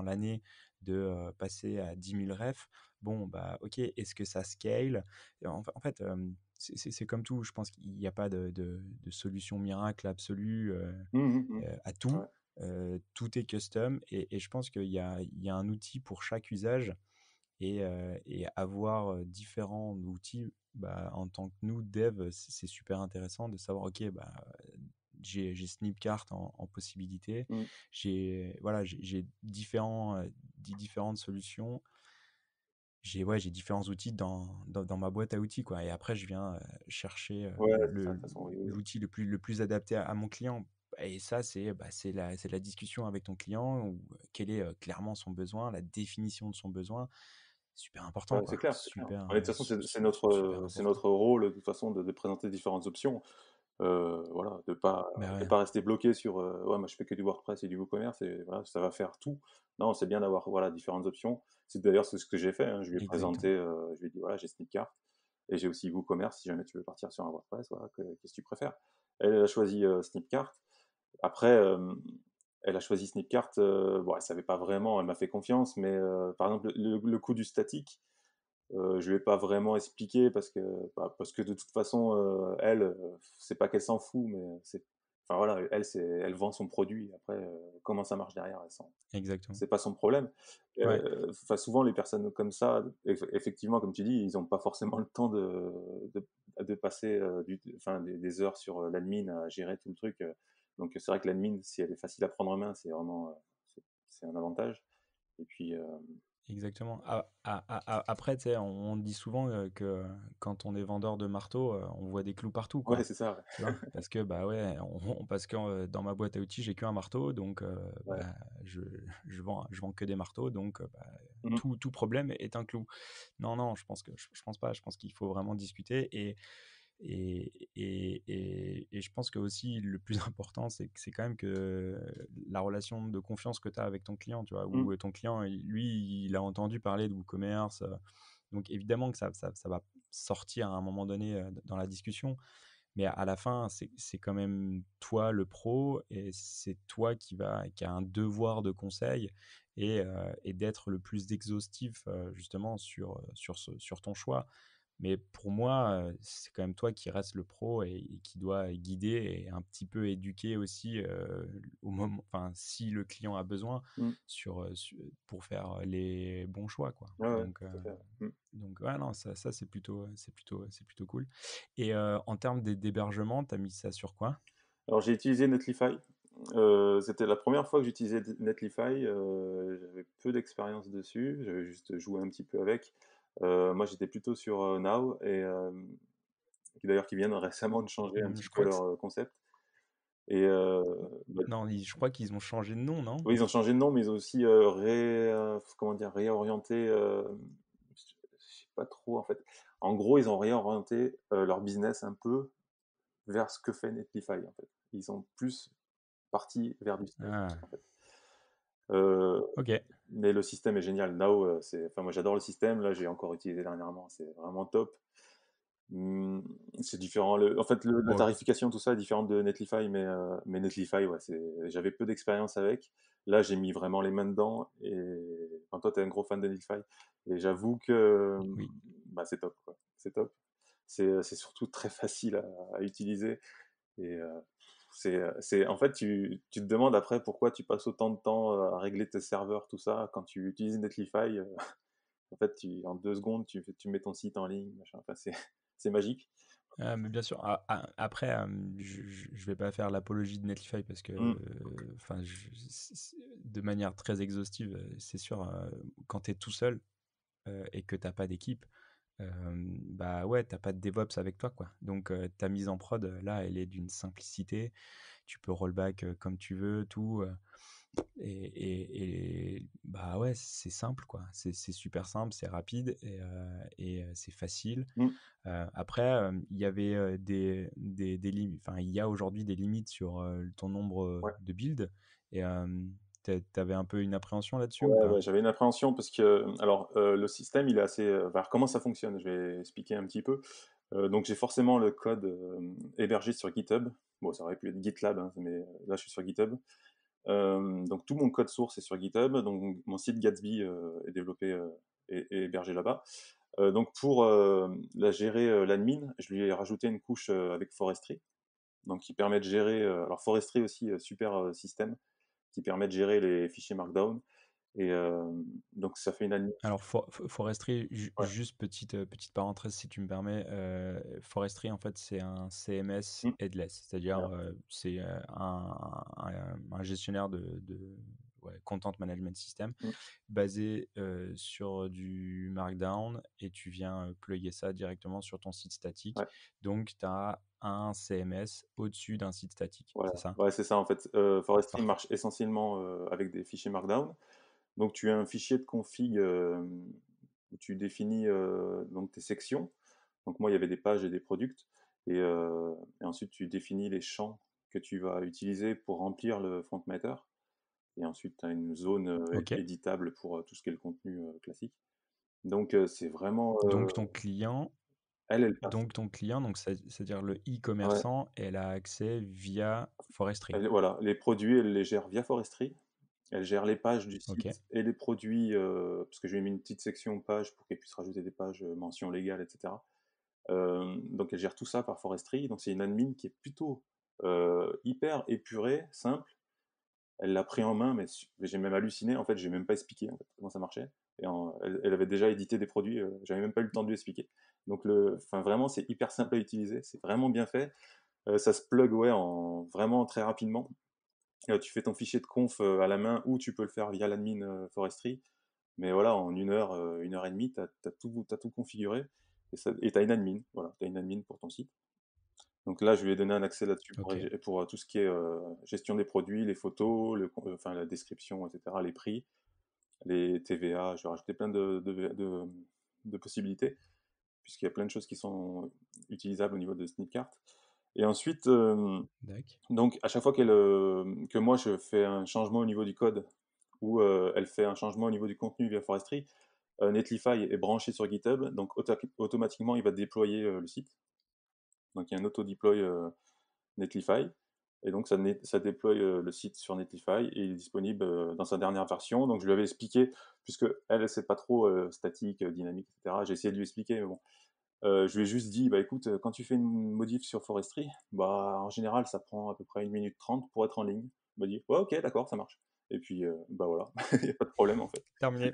l'année de, passer à 10 000 refs. Bon, bah, OK, est-ce que ça scale? En fait, c'est comme tout, je pense qu'il n'y a pas de solution miracle absolue, Mmh mh, mmh. à tout. Ouais. Tout est custom et je pense qu'il y a un outil pour chaque usage et avoir différents outils, bah, en tant que nous, dev, c'est super intéressant de savoir, OK, bah, j'ai Snipcart en possibilité, Mmh. voilà, j'ai différentes solutions, ouais, j'ai différents outils dans ma boîte à outils, quoi. Et après, je viens chercher Ouais, c'est ça, de toute façon, oui, oui. l'outil le plus adapté à mon client. Et ça, c'est la discussion avec ton client, ou quel est clairement son besoin, la définition de son besoin. Super important, Ouais, c'est quoi. clair, c'est clair. Super, Ouais, de toute façon, super c'est important. notre rôle, de toute façon, de présenter différentes options. Voilà, Bah de ouais, pas rester bloqué sur, «Ouais, moi, je fais que du WordPress et du WooCommerce et voilà, ça va faire tout». Non, c'est bien d'avoir, voilà, différentes options. C'est ce que j'ai fait, hein. Je lui ai présenté, exactement. je lui ai dit: «Voilà, j'ai Snipcart et j'ai aussi WooCommerce si jamais tu veux partir sur un WordPress, voilà, qu'est-ce que tu préfères?» Elle a choisi, Snipcart. Après, elle a choisi Snipcart, bon, elle savait pas vraiment, elle m'a fait confiance, mais par exemple, le coup du statique, je lui ai pas vraiment expliqué parce que de toute façon, elle, c'est pas qu'elle s'en fout, mais c'est enfin voilà, elle, elle vend son produit. Après, comment ça marche derrière, Exactement. c'est pas son problème. Ouais, Enfin, souvent, les personnes comme ça, effectivement, comme tu dis, ils ont pas forcément le temps de passer, enfin, des heures sur, l'admin à gérer tout le truc, donc c'est vrai que l'admin, si elle est facile à prendre en main, c'est vraiment, c'est un avantage et puis, exactement. Après, tu sais, on dit souvent que quand on est vendeur de marteaux, on voit des clous partout, ouais, quoi. c'est ça, ouais. Tu vois? Parce que, bah ouais, parce que dans ma boîte à outils, j'ai qu'un marteau, donc Ouais. bah, je vends que des marteaux, donc bah, Mmh. tout problème est un clou. Non, non, je pense pas. Je pense qu'il faut vraiment discuter Et je pense que aussi le plus important, c'est quand même que la relation de confiance que tu as avec ton client, tu vois, Mmh, où ton client, lui, il a entendu parler de WooCommerce. Donc évidemment que ça va sortir à un moment donné dans la discussion, mais à la fin, c'est quand même toi le pro et c'est toi qui a un devoir de conseil et d'être le plus exhaustif justement sur ton choix. Mais pour moi, c'est quand même toi qui reste le pro et qui doit guider et un petit peu éduquer aussi au moment, enfin, si le client a besoin mmh. pour faire les bons choix, quoi. Ouais, ouais, tout à fait, ouais. Mmh. Donc ouais, non, ça c'est plutôt cool. Et en termes d'hébergement, tu as mis ça sur quoi? Alors j'ai utilisé Netlify. C'était la première fois que j'utilisais Netlify. J'avais peu d'expérience dessus. J'avais juste joué un petit peu avec. Moi, j'étais plutôt sur Now qui d'ailleurs qui viennent récemment de changer un Mmh, petit je peu crois que leur concept. Et bah, non, je crois qu'ils ont changé de nom, non? oui, ils ont changé de nom, mais ils ont aussi comment dire, réorienté. Je sais pas trop en fait. En gros, ils ont réorienté leur business un peu vers ce que fait Netlify en fait. Ils sont plus partis vers du SaaS Ah, en fait. Euh, OK. mais le système est génial. Now, enfin moi j'adore le système. Là, j'ai encore utilisé dernièrement. C'est vraiment top. Mmh, c'est différent. En fait, la Bon, tarification, tout ça est différente de Netlify, mais Netlify, ouais, j'avais peu d'expérience avec. Là, j'ai mis vraiment les mains dedans. Et enfin, toi, tu es un gros fan de Netlify. Et j'avoue que oui. bah, c'est top, quoi. C'est top. C'est surtout très facile à utiliser. Et en fait, tu te demandes après pourquoi tu passes autant de temps à régler tes serveurs, tout ça, quand tu utilises Netlify. En fait, en 2 secondes, tu mets ton site en ligne, machin. Enfin, c'est magique. Mais bien sûr, après, je vais pas faire l'apologie de Netlify parce que, Mm. enfin, de manière très exhaustive, c'est sûr, quand tu es tout seul et que t'as pas d'équipe, bah ouais, t'as pas de DevOps avec toi, quoi. Donc ta mise en prod, là, elle est d'une simplicité. Tu peux rollback comme tu veux, tout. Bah ouais, c'est simple, quoi. C'est super simple, c'est rapide et c'est facile. Mm. Après, il y avait des limites. Enfin, il y a aujourd'hui des limites sur ton nombre Ouais. de builds. Et t'avais un peu une appréhension là-dessus ou Ouais, pas? ouais, j'avais une appréhension parce que, alors, le système, il est assez. Alors, comment ça fonctionne? Je vais expliquer un petit peu. Donc, j'ai forcément le code hébergé sur GitHub. Bon, ça aurait pu être GitLab, hein, mais là, je suis sur GitHub. Donc, tout mon code source est sur GitHub. Donc, mon site Gatsby est développé et hébergé là-bas. Donc, pour la gérer, l'admin, je lui ai rajouté une couche avec Forestry, donc qui permet de gérer. Alors, Forestry aussi, super système qui permet de gérer les fichiers Markdown. Et donc ça fait une admin. Alors, Forestry, Ouais. juste petite parenthèse si tu me permets, Forestry, en fait, c'est un CMS Mmh. headless, c'est-à-dire Voilà. c'est un gestionnaire ouais, content management system Mmh. basé sur du Markdown et tu viens plugger ça directement sur ton site statique. Ouais. Donc, tu as un CMS au-dessus d'un site statique, Voilà. c'est ça? Ouais, c'est ça en fait. Forestry Parfait. marche essentiellement avec des fichiers Markdown. Donc tu as un fichier de config où tu définis donc tes sections. Donc moi, il y avait des pages et des products. Et ensuite, tu définis les champs que tu vas utiliser pour remplir le front matter. Et ensuite, tu as une zone Ok. éditable pour tout ce qui est le contenu classique. Donc c'est vraiment. Donc, ton client, Elle passe. donc c'est-à-dire le Ouais. e-commerçant, elle a accès via Forestry. Voilà, les produits, elle les gère via Forestry. Elle gère les pages du Ok. site et les produits, parce que je lui ai mis une petite section pages pour qu'elle puisse rajouter des pages, mentions légales, etc. Donc elle gère tout ça par Forestry. Donc c'est une admin qui est plutôt hyper épurée, simple. Elle l'a pris en main, mais j'ai même halluciné. En fait, j'ai même pas expliqué en fait, comment ça marchait. Elle avait déjà édité des produits, j'avais même pas eu le temps de lui expliquer. Donc enfin vraiment, c'est hyper simple à utiliser, c'est vraiment bien fait. Ça se plug ouais, vraiment très rapidement. Tu fais ton fichier de conf à la main ou tu peux le faire via l'admin Forestry. Mais voilà, en 1 heure, 1 heure et demie, t'as tout configuré et t'as une admin. Voilà, t'as une admin pour ton site. Donc là, je lui ai donné un accès là-dessus Ok. pour tout ce qui est gestion des produits, les photos, enfin, la description, etc., les prix, les TVA. Je vais rajouter plein de possibilités. puisqu'il y a plein de choses qui sont utilisables au niveau de Snipcart. Et ensuite, Dac. donc à chaque fois que moi je fais un changement au niveau du code ou elle fait un changement au niveau du contenu via Forestry, Netlify est branché sur GitHub, donc automatiquement il va déployer le site. Donc il y a un auto-deploy Netlify, et donc ça déploie le site sur Netlify et il est disponible dans sa dernière version. Donc je lui avais expliqué, puisque elle c'est pas trop statique, dynamique, etc. J'ai essayé de lui expliquer, mais bon. Je lui ai juste dit, bah écoute, quand tu fais une modif sur Forestry, bah en général ça prend à peu près 1 minute 30 pour être en ligne. Il m'a dit, ouais, ok, d'accord, ça marche. Et puis bah voilà, il n'y a pas de problème en fait. Terminé.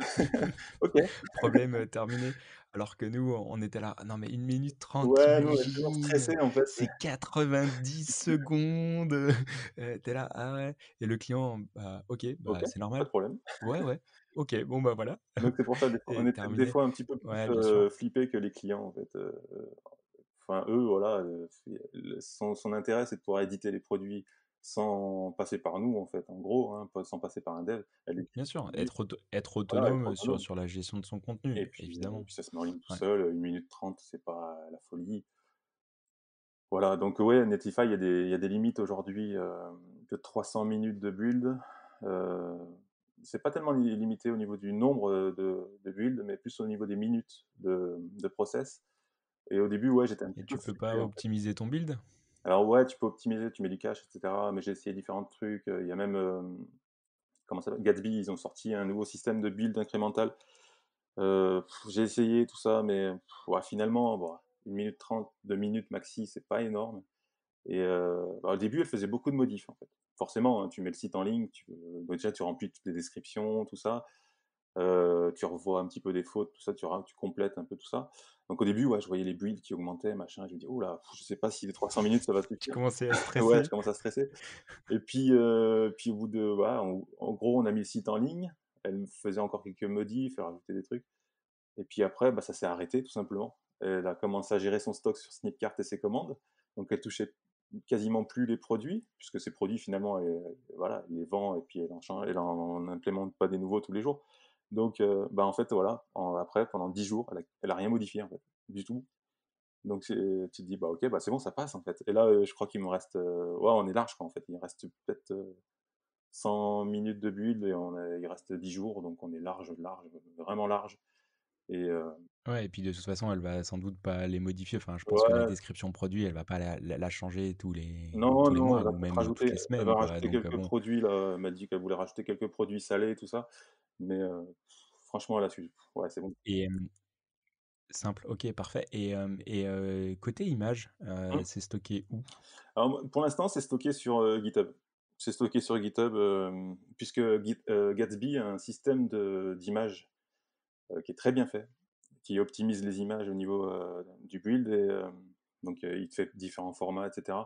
Ok. Problème, terminé. Alors que nous, on était là: «Ah non mais 1 minute 30, tu Ouais, nous on est toujours imagines? stressés en fait. C'est 90 secondes!» Tu là: «Ah ouais?» et le client: «Bah OK, Ok, bah c'est pas normal. de problème. Ouais, ouais. OK, bon bah voilà» Donc c'est pour ça, des fois, on et est peut-être des terminé. fois un petit peu plus Ouais, bien sûr. flippés que les clients en fait. Enfin, eux, voilà, son intérêt, c'est de pouvoir éditer les produits sans passer par nous, en fait, en gros, hein, sans passer par un dev. Elle Bien édite sûr, lui, être voilà, être autonome autonome. sur la gestion de son contenu, Et évidemment. puis ça se met en ligne tout Ouais. seul, 1 minute 30, c'est pas la folie. Voilà, donc ouais, Netlify, il y a des limites aujourd'hui de 300 minutes de build. Euh, c'est pas tellement limité au niveau du nombre de builds, mais plus au niveau des minutes de process. Et au début, ouais, j'étais un petit Et peu tu peux pas flippé en fait. optimiser ton build? Alors ouais, tu peux optimiser, tu mets du cache, etc. Mais j'ai essayé différents trucs. Il y a même, comment ça s'appelle, Gatsby, ils ont sorti un nouveau système de build incrémental. J'ai essayé tout ça, mais ouais, finalement, bon, 1 minute 30, 2 minutes maxi, c'est pas énorme. Et bah, au début, elle faisait beaucoup de modifs en fait. Forcément, hein, tu mets le site en ligne, bah, déjà tu remplis toutes les descriptions, tout ça. Tu revois un petit peu des fautes, tout ça, tu complètes un peu tout ça. Donc au début, ouais, je voyais les builds qui augmentaient, machin, je me dis: «Ouh là, je sais pas si les 300 minutes ça va Tu suffire». commençais à Ouais, stresser? je commence à stresser. Et puis au bout de voilà, en gros, on a mis le site en ligne. Elle me faisait encore quelques modifs, elle rajoutait des trucs. Et puis après, bah, ça s'est arrêté tout simplement. Elle a commencé à gérer son stock sur Snipcart et ses commandes. Donc elle touchait quasiment plus les produits, puisque ces produits finalement, voilà, elle les vend et puis elle en implémente pas des nouveaux tous les jours. Donc bah, en fait voilà, après pendant 10 jours, elle a rien modifié en fait, du tout. Donc tu te dis bah ok, bah c'est bon, ça passe en fait. Et là, je crois qu'il me reste, ouais, on est large quoi en fait. Il reste peut-être 100 minutes de build et il reste 10 jours, donc on est large, large, vraiment large. Et Ouais et puis de toute façon, elle va sans doute pas les modifier. Enfin, je pense que la ouais, description produit, elle va pas la changer non, tous les non, mois elle va ou peut-être même toutes rajouter, les elle semaines, va quoi. rajouter Donc, quelques bon produits là. Elle m'a dit qu'elle voulait rajouter quelques produits salés, tout ça. Mais franchement, là, ouais, c'est bon. et simple, OK, parfait côté image, Mmh. c'est stocké où? Alors moi, pour l'instant, c'est stocké sur GitHub. C'est stocké sur GitHub, puisque Gatsby a un système d'image qui est très bien fait, qui optimise les images au niveau du build. Et donc il te fait différents formats, etc.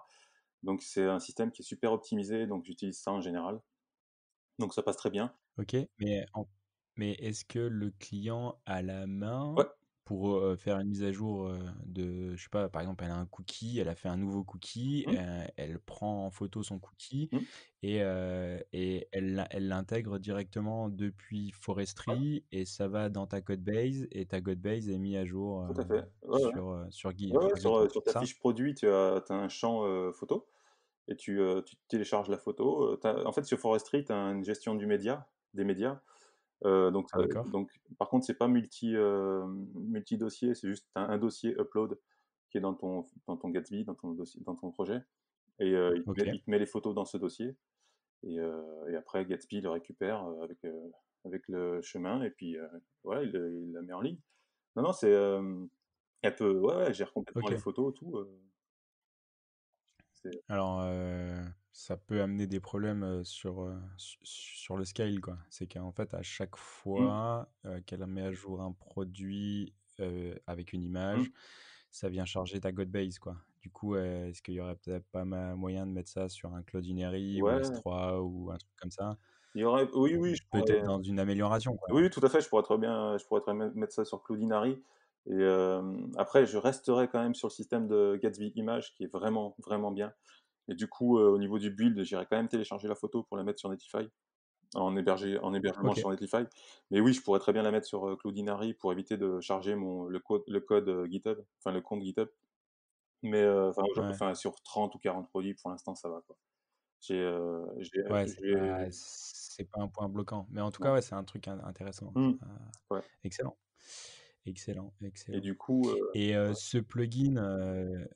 Donc c'est un système qui est super optimisé, donc j'utilise ça en général. Donc ça passe très bien. OK, mais est-ce que le client a la main Ouais. pour, faire une mise à jour, de je sais pas, par exemple, elle a un cookie, elle a fait un nouveau cookie, Mmh, elle prend en photo son cookie mmh, et elle l'intègre directement depuis ouais, Forestry et ça va dans ta codebase et ta codebase est mis à jour, tout à fait. Ouais, ouais. sur Ouais, ouais, GitHub, sur c'est ta ça? fiche produit, tu as un champ photo et tu télécharges la photo. En fait, sur Forestry, tu as une gestion des médias. D'accord, Par contre, c'est pas multi-dossier, c'est juste un dossier upload qui est dans ton Gatsby, dans ton dossier, dans ton projet. Et OK. il te met les photos dans ce dossier. Et après, Gatsby le récupère avec le chemin. Et puis, voilà, il la met en ligne. Non, non, elle peut, ouais, ouais, elle gère complètement les OK. photos, tout. C'est Alors, ça peut amener des problèmes, sur le scale, quoi. C'est qu'en fait, à chaque mmh, fois, qu'elle met à jour un produit, avec une mmh. image, ça vient charger ta codebase, quoi. Du coup, est-ce qu'il y aurait peut-être pas moyen de mettre ça sur un Cloudinary ou Ouais, S3 ou un truc comme ça? il y aurait, oui, oui, je Peut-être pourrais, dans une amélioration, quoi. oui, tout à fait, je pourrais très bien mettre ça sur Cloudinary. Et après, je resterai quand même sur le système de Gatsby Image qui est vraiment, vraiment bien. Et du coup, au niveau du build, j'irai quand même télécharger la photo pour la mettre sur Netlify. en hébergement OK. sur Netlify. Mais oui, je pourrais très bien la mettre sur, Cloudinary pour éviter de charger le code, GitHub, enfin le compte GitHub. Mais, Ouais. enfin sur 30 ou 40 produits pour l'instant ça va quoi. Ouais, J'ai c'est pas un point bloquant. Mais en tout cas, non. ouais, c'est un truc intéressant. Mmh. Ouais Excellent. Excellent, et excellent. du coup, Et ce plugin,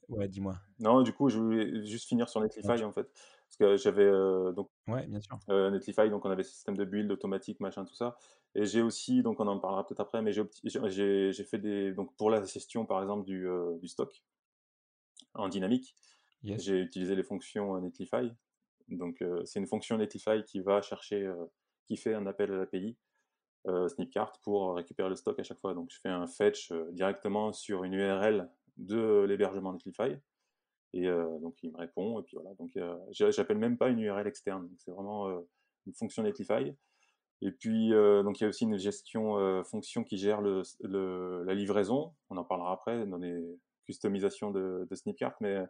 ouais, dis-moi? non, du coup, je voulais juste finir sur Non, Netlify, en fait. Parce que j'avais, donc, ouais, bien sûr. Netlify, donc on avait ce système de build automatique, machin, tout ça. Et j'ai aussi, donc on en parlera peut-être après, mais j'ai fait donc pour la gestion, par exemple, du stock en dynamique, Yes. j'ai utilisé les fonctions, Netlify. Donc, c'est une fonction Netlify qui va chercher, qui fait un appel à l'API, Snipcart, pour récupérer le stock à chaque fois. Donc, je fais un fetch, directement sur une URL de l'hébergement Netlify. Et donc il me répond et puis voilà. Donc j'appelle même pas une URL externe. C'est vraiment une fonction Netlify. Et puis donc il y a aussi une gestion fonction qui gère la livraison. On en parlera après dans les customisations de Snipcart, mais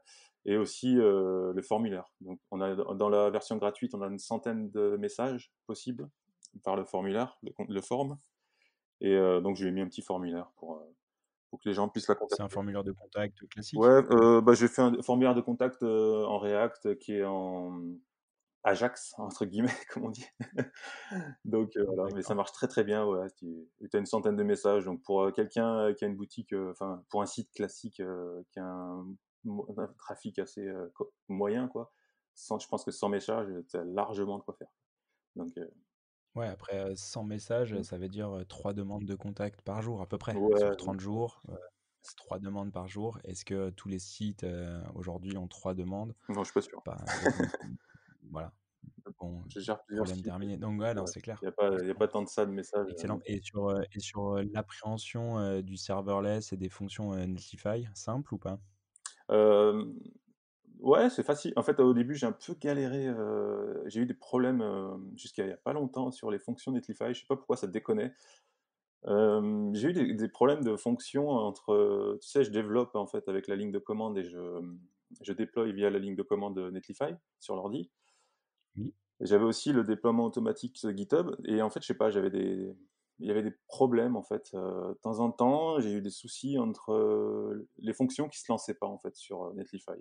et aussi le formulaire. Donc on a dans la version gratuite, on a une centaine de messages possibles par le formulaire, le form. Et donc je lui ai mis un petit formulaire pour que les gens puissent la C'est un contacter. formulaire de contact classique? Ouais, bah, j'ai fait un formulaire de contact, en React qui est en Ajax entre guillemets comme on dit. Donc voilà, mais ça D'accord. marche très, très bien, ouais, tu as une centaine de messages donc pour, quelqu'un, qui a une boutique, enfin pour un site classique, qui a un trafic assez, moyen quoi, je pense que 100 messages, tu as largement de quoi faire. Donc Ouais, après, 100 messages, mmh, ça veut dire, 3 demandes de contact par jour à peu près. Sur ouais, 30 jours, c'est 3 demandes par jour. Est-ce que tous les sites, aujourd'hui ont 3 demandes? non, je suis pas sûr. Bah, le voilà, bon, Je gère plusieurs problème sites, terminé. Donc ouais, non, ouais, c'est clair. il y a Excellent, pas tant de ça de messages, excellent. donc Et sur l'appréhension, du serverless et des fonctions, Netlify, simple ou pas? hem ouais, c'est facile. En fait, au début, j'ai un peu galéré, j'ai eu des problèmes, jusqu'à il y a pas longtemps sur les fonctions Netlify. Je sais pas pourquoi ça déconnait. J'ai eu des problèmes de fonctions entre, tu sais, je développe, en fait, avec la ligne de commande et je déploie via la ligne de commande, Netlify sur l'ordi. Oui. Et j'avais aussi le déploiement automatique sur GitHub et en fait, je sais pas, il y avait des problèmes, en fait, de temps en temps, j'ai eu des soucis entre, les fonctions qui se lançaient pas, en fait, sur, Netlify.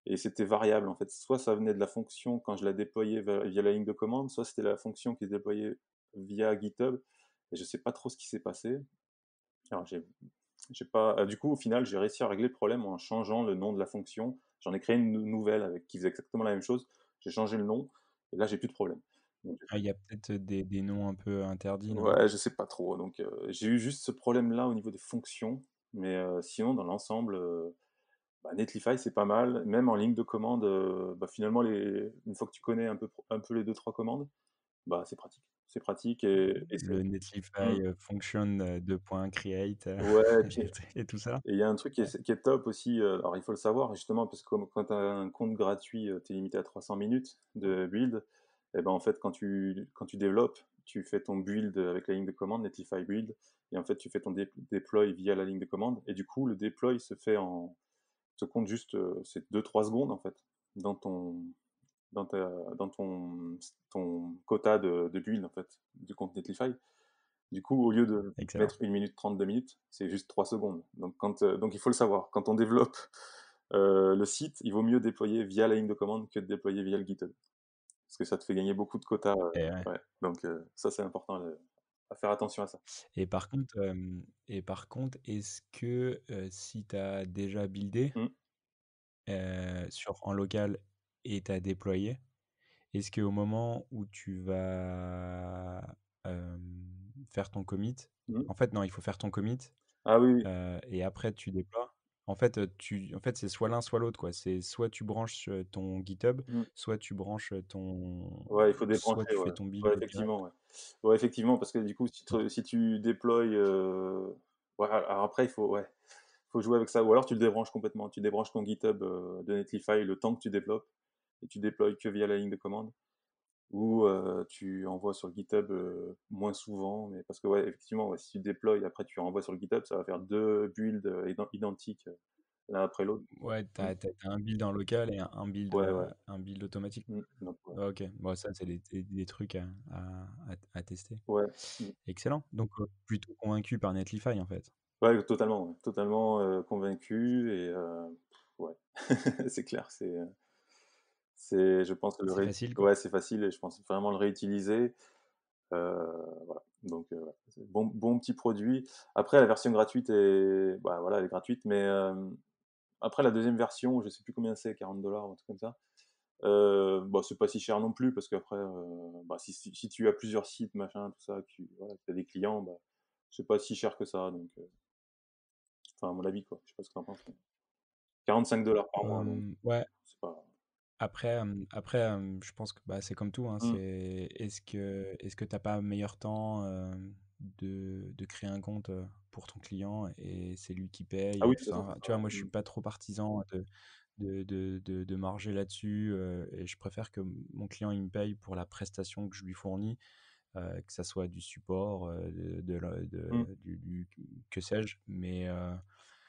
Et c'était variable en fait. Soit ça venait de la fonction quand je la déployais via la ligne de commande, soit c'était la fonction qui se déployait via GitHub. Et je sais pas trop ce qui s'est passé. Alors j'ai pas. Du coup, au final, j'ai réussi à régler le problème en changeant le nom de la fonction. J'en ai créé une nouvelle avec qui faisait exactement la même chose. J'ai changé le nom et là j'ai plus de problème. Donc, Ah, il y a peut-être des noms un peu interdits, non? ouais, je sais pas trop. Donc j'ai eu juste ce problème-là au niveau des fonctions, mais sinon dans l'ensemble, bah, Netlify, c'est pas mal. Même en ligne de commande, bah, finalement, une fois que tu connais un peu les deux trois commandes, bah, c'est pratique. C'est pratique et c'est Le mmh, Netlify, function, 2 create, ouais et tout ça? et il y a un truc qui est top aussi, alors il faut le savoir justement parce que quand tu as un compte gratuit, tu es limité à 300 minutes de build et ben, en fait, quand tu développes, tu fais ton build avec la ligne de commande Netlify build et en fait, tu fais ton deploy via la ligne de commande et du coup, le deploy se fait te compte juste, c'est 2-3 secondes en fait dans ton dans ta dans ton quota de build en fait, du compte Netlify. Du coup, au lieu de Excellent. mettre 1 minute 30, 2 minutes, c'est juste 3 secondes. Donc donc il faut le savoir, quand on développe, le site, il vaut mieux déployer via la ligne de commande que de déployer via le GitHub. Parce que ça te fait gagner beaucoup de quotas, Et ouais. ouais. Donc ça c'est important, à faire attention à ça. Et par contre, est-ce que, si tu as déjà buildé, Mmh, en local et tu as déployé, est-ce qu'au moment où tu vas, faire ton commit, mmh. en fait, non, il faut faire ton commit, Ah oui, oui. et après tu déploies. En fait, c'est soit l'un, soit l'autre, quoi. C'est soit tu branches, ton GitHub, Mmh. soit tu branches, ton Ouais, il faut soit débrancher, tu ouais. fais ton build Ouais, direct. effectivement, ouais. Ouais, effectivement, parce que du coup, si tu déploies, ouais, alors après, faut jouer avec ça. Ou alors tu le débranches complètement. Tu débranches ton GitHub de Netlify le temps que tu développes et tu déploies que via la ligne de commande. Ou tu envoies sur le GitHub moins souvent. Mais parce que, ouais, effectivement, ouais, si tu déploies après tu renvoies sur le GitHub, ça va faire deux builds identiques. l'un après l'autre. Ouais, tu Mmh. as un build en local et Ouais, ouais. un build automatique. Donc ouais. Ouais, OK. Bon, ça, c'est des trucs à tester. Ouais. Mmh. Excellent. Donc, plutôt convaincu par Netlify, en fait. Ouais, totalement, convaincu et ouais, c'est clair, je pense que C'est facile, quoi. ouais, c'est facile et je pense vraiment le réutiliser, voilà, donc ouais, c'est bon petit produit. Après la version gratuite est bah, voilà, elle est gratuite, mais après la deuxième version, je sais plus combien c'est, 40 ou un truc comme ça, bah, c'est pas si cher non plus parce qu'après, bah, si tu as plusieurs sites, machin, tout ça, que tu voilà, que tu as des clients, bah, c'est pas si cher que ça, donc enfin à mon avis, quoi. Je sais pas ce que tu en penses, mais 45 par mois, donc Ouais. c'est pas Je pense que, bah, c'est comme tout, hein, mmh. c'est est-ce que tu pas meilleur temps, de créer un compte, pour ton client et c'est lui qui paye Ah et oui, tout c'est ça. ça, Enfin, c'est tu ça, vois, moi, je ouais. suis Mmh. pas trop partisan de marger là-dessus, et je préfère que mon client, il me paye pour la prestation que je lui fournis, que ça soit du support, de la Mmh. du que sais-je, mais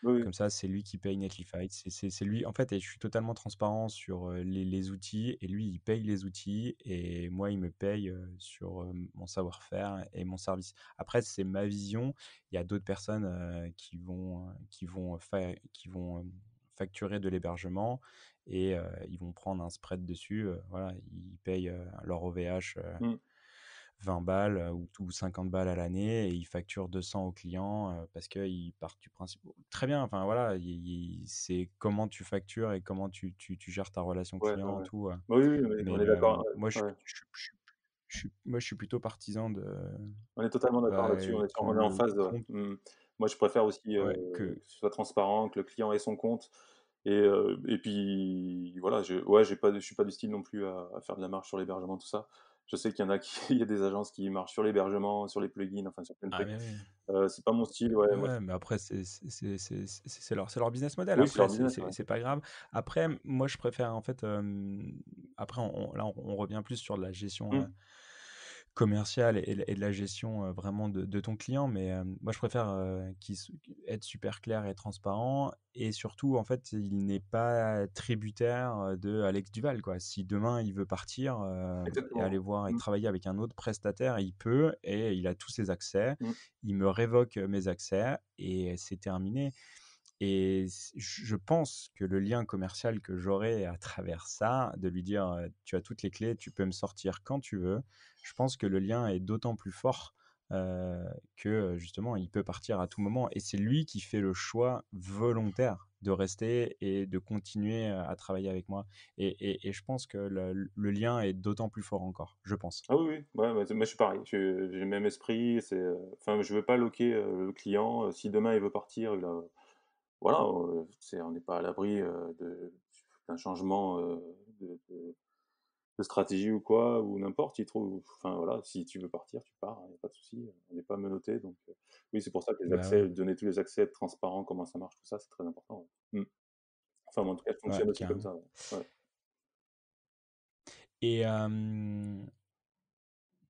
Oui, oui. comme ça, c'est lui qui paye Netlify. C'est lui en fait et je suis totalement transparent sur, les outils et lui, il paye les outils et moi, il me paye, sur, mon savoir-faire et mon service. Après, c'est ma vision. Il y a d'autres personnes, qui vont, facturer de l'hébergement et ils vont prendre un spread dessus, voilà, ils payent, leur OVH, Mmh. 20 balles, ou 50 balles à l'année et ils facturent 200 aux clients, parce qu'ils partent du principe très bien, enfin voilà, c'est comment tu factures et comment tu gères ta relation Ouais, ouais, client, ouais. tout, Oui, oui, mais on mais est d'accord, moi ouais, ouais. je suis plutôt partisan de, On est totalement d'accord bah, là-dessus, que on est en le phase, ouais. compte Mmh. Moi, je préfère aussi, ouais, que que ce soit transparent, que le client ait son compte et puis voilà, je suis pas du style non plus à faire de la marge sur l'hébergement, tout ça. Je sais qu'il y en a qui il y a des agences qui marchent sur l'hébergement, sur les plugins, enfin sur plein de ah trucs. mais oui. C'est pas mon style, ouais, moi Ouais, mais après c'est leur business model. oui, c'est Après leur business, ouais. c'est pas grave. Après, moi je préfère en fait, après on revient plus sur de la gestion, Mmh. commerciale et de la gestion, vraiment de ton client. Mais, moi je préfère, être super clair et transparent et surtout en fait, il n'est pas tributaire, de Alex Duval, quoi. Si demain il veut partir, et aller Exactement. voir et Mmh. travailler avec un autre prestataire, il peut et il a tous ses accès. Mmh. Il me révoque, mes accès et c'est terminé. Et je pense que le lien commercial que j'aurai à travers ça, de lui dire, «Tu as toutes les clés, tu peux me sortir quand tu veux», je pense que le lien est d'autant plus fort, heu, que, justement, il peut partir à tout moment et c'est lui qui fait le choix volontaire de rester et de continuer, à travailler avec moi et je pense que le lien est d'autant plus fort encore, je pense. Ah oui, oui, ouais, ouais, moi je suis pareil, j'ai le même esprit, enfin je veux pas loquer, le client, si demain il veut partir, voilà, on n'est pas à l'abri, d'un changement, de stratégie ou quoi, ou n'importe, enfin voilà, si tu veux partir, tu pars, il y a pas de souci, on n'est pas menotté donc oui, c'est pour ça que les Bah, ouais, accès, donner tous les accès, être transparent, comment ça marche, tout ça, c'est très important, ouais. Mmh. Enfin moi en tout cas, je ouais, fonctionne aussi comme carrément ça, ouais. Ouais. et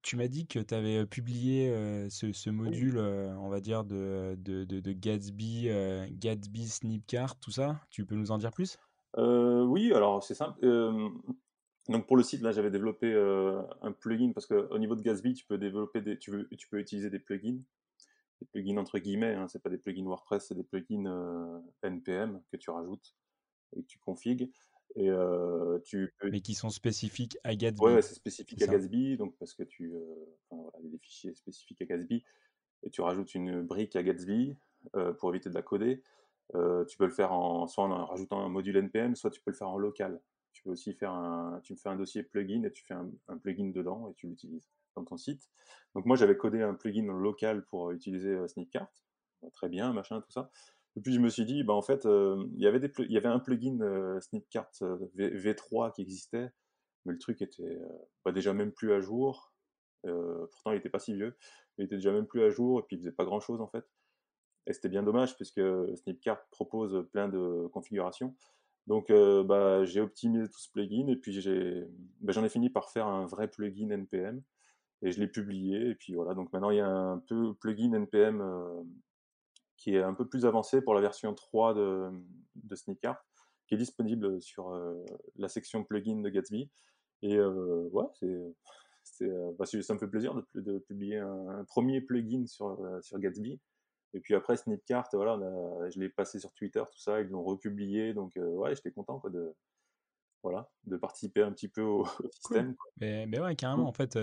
tu m'as dit que tu avais publié, ce Oui. module, on va dire de Gatsby, Gatsby Snipcart, tout ça? Tu peux nous en dire plus? Oui, alors c'est simple, donc pour le site, là, j'avais développé, un plugin parce qu'au niveau de Gatsby, tu peux développer tu peux utiliser des «plugins» entre guillemets, hein, c'est pas des plugins WordPress, c'est des plugins, NPM que tu rajoutes et que tu configues et tu peux Mais qui sont spécifiques à ouais, ouais, Gatsby, c'est c'est spécifique à ça? Gatsby, donc parce que enfin voilà, il y a des fichiers spécifiques à Gatsby et tu rajoutes une brique à Gatsby, pour éviter de la coder. Tu peux le faire soit en rajoutant un module NPM, soit tu peux le faire en local. Tu peux aussi tu me fais un dossier plugin et tu fais un plugin dedans et tu l'utilises dans ton site. Donc moi, j'avais codé un plugin local pour utiliser Snipcart. Très bien, machin, tout ça. Et puis je me suis dit, bah en fait, il y avait un plugin Snipcart V3 qui existait, mais le truc était bah, déjà même plus à jour. Pourtant, il était pas si vieux. Il était déjà même plus à jour et puis il faisait pas grand chose en fait. Et c'était bien dommage puisque Snipcart propose plein de configurations. Donc bah, j'ai optimisé tout ce plugin et puis j'en ai fini par faire un vrai plugin NPM et je l'ai publié et puis voilà. Donc maintenant il y a un peu plugin NPM qui est un peu plus avancé pour la version 3 de Snipcart, qui est disponible sur la section plugin de Gatsby. Et ouais, ça me fait plaisir de publier un premier plugin sur Gatsby. Et puis après, Snipcart, voilà, je l'ai passé sur Twitter, tout ça, ils l'ont republié. Donc ouais, j'étais content quoi, voilà, de participer un petit peu au, au Cool. système, quoi. Mais ouais, Mm. carrément. En fait,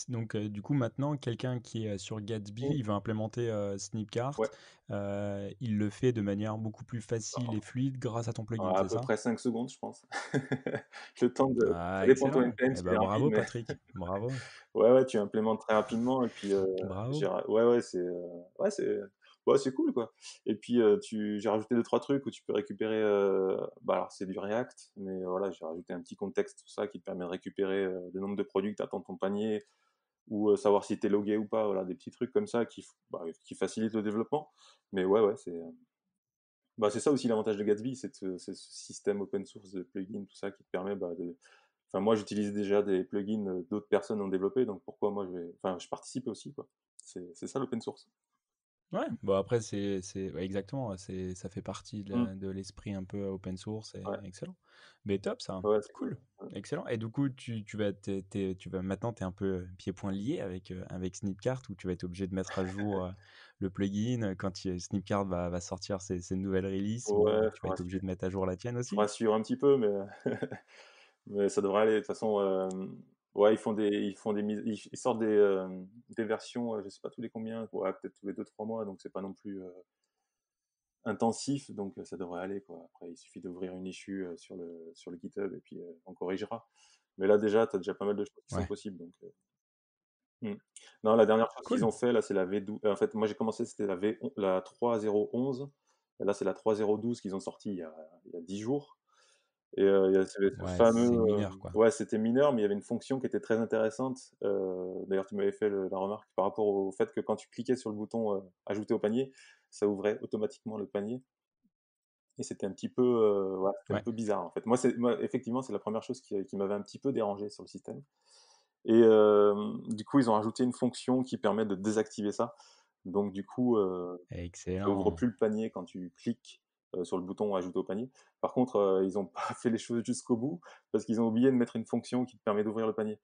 donc, du coup, maintenant, quelqu'un qui est sur Gatsby, Mm. il veut implémenter Snipcart. Ouais, Il le fait de manière beaucoup plus facile et fluide grâce à ton plugin, à c'est peu ça? près 5 secondes, je pense. Le temps de. Ça Ah, dépend de ton excellent. NPM, Eh s'il est ben, rapide, bravo, mais Patrick. Bravo. ouais, ouais, tu implémentes très rapidement. Et puis, Bravo. ouais, ouais, ouais, ouais, c'est cool, quoi. Et puis, j'ai rajouté deux, trois trucs où tu peux récupérer. Bah, alors, c'est du React, mais voilà, j'ai rajouté un petit contexte, tout ça, qui te permet de récupérer le nombre de produits que tu as dans ton panier ou savoir si tu es logué ou pas. Voilà, des petits trucs comme ça qui facilitent le développement. Mais ouais, ouais, bah, c'est ça aussi l'avantage de Gatsby, c'est ce système open source de plugins, tout ça, qui te permet bah, de. Enfin, moi, j'utilise déjà des plugins d'autres personnes ont développé, donc pourquoi moi Enfin, je participe aussi, quoi. C'est ça l'open source. Ouais, bon après ouais, exactement, ça fait partie Mm. de l'esprit un peu open source et Ouais, excellent. Mais top ça, ouais, c'est cool. cool, excellent. Et du coup, tu vas maintenant, tu es un peu pieds-poings liés avec Snipcart où tu vas être obligé de mettre à jour le plugin quand Snipcart va sortir ses nouvelles releases. Bon, Ouais, tu vas être obligé de mettre à jour la tienne aussi. faudra suivre un petit peu, mais mais ça devrait aller. De toute façon, ouais, ils sortent des versions, je sais pas tous les combien, ouais, peut-être tous les deux trois mois, donc c'est pas non plus intensif, donc ça devrait aller, quoi. Après, il suffit d'ouvrir une issue sur le GitHub et puis on corrigera. Mais là déjà, tu as déjà pas mal de choses qui sont Ouais, possibles, donc mmh. Non, la dernière chose qu'ils cool. ont fait là, c'est la V12. En fait, moi j'ai commencé, c'était la 3.0.11. Et là, c'est la 3.0.12 qu'ils ont sorti il y a 10 jours. Et il y a ce Ouais, fameux, c'est mineur quoi. ouais, c'était mineur, mais il y avait une fonction qui était très intéressante. D'ailleurs, tu m'avais fait la remarque par rapport au fait que quand tu cliquais sur le bouton ajouter au panier, ça ouvrait automatiquement le panier. Et c'était un petit peu, ouais, c'était un Ouais, peu bizarre en fait. Moi, effectivement, c'est la première chose qui m'avait un petit peu dérangé sur le système. Et du coup, ils ont rajouté une fonction qui permet de désactiver ça. Donc du coup, ça ouvre excellent. plus le panier quand tu cliques sur le bouton ajouter au panier. Par contre, ils n'ont pas fait les choses jusqu'au bout parce qu'ils ont oublié de mettre une fonction qui te permet d'ouvrir le panier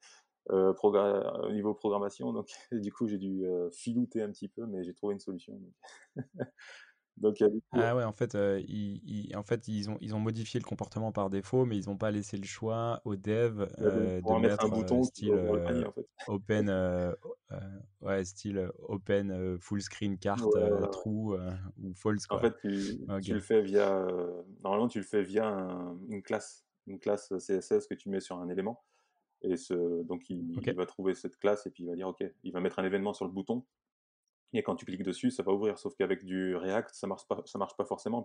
au niveau programmation. Donc du coup, j'ai dû filouter un petit peu, mais j'ai trouvé une solution. Donc du coup, Ah ouais, en fait, en fait, ils ont modifié le comportement par défaut, mais ils ont pas laissé le choix aux devs de de pouvoir mettre un mettre bouton qui va style ouvrir le panier en fait. open, ouais, style open full screen cart Ouais, voilà, ouais. true ou false En quoi. fait, tu Ok, le fais via, normalement, tu le fais via une classe CSS que tu mets sur un élément. Et donc, ok, il va trouver cette classe et puis il va dire, OK, il va mettre un événement sur le bouton. Et quand tu cliques dessus, ça va ouvrir. Sauf qu'avec du React, ça marche pas forcément,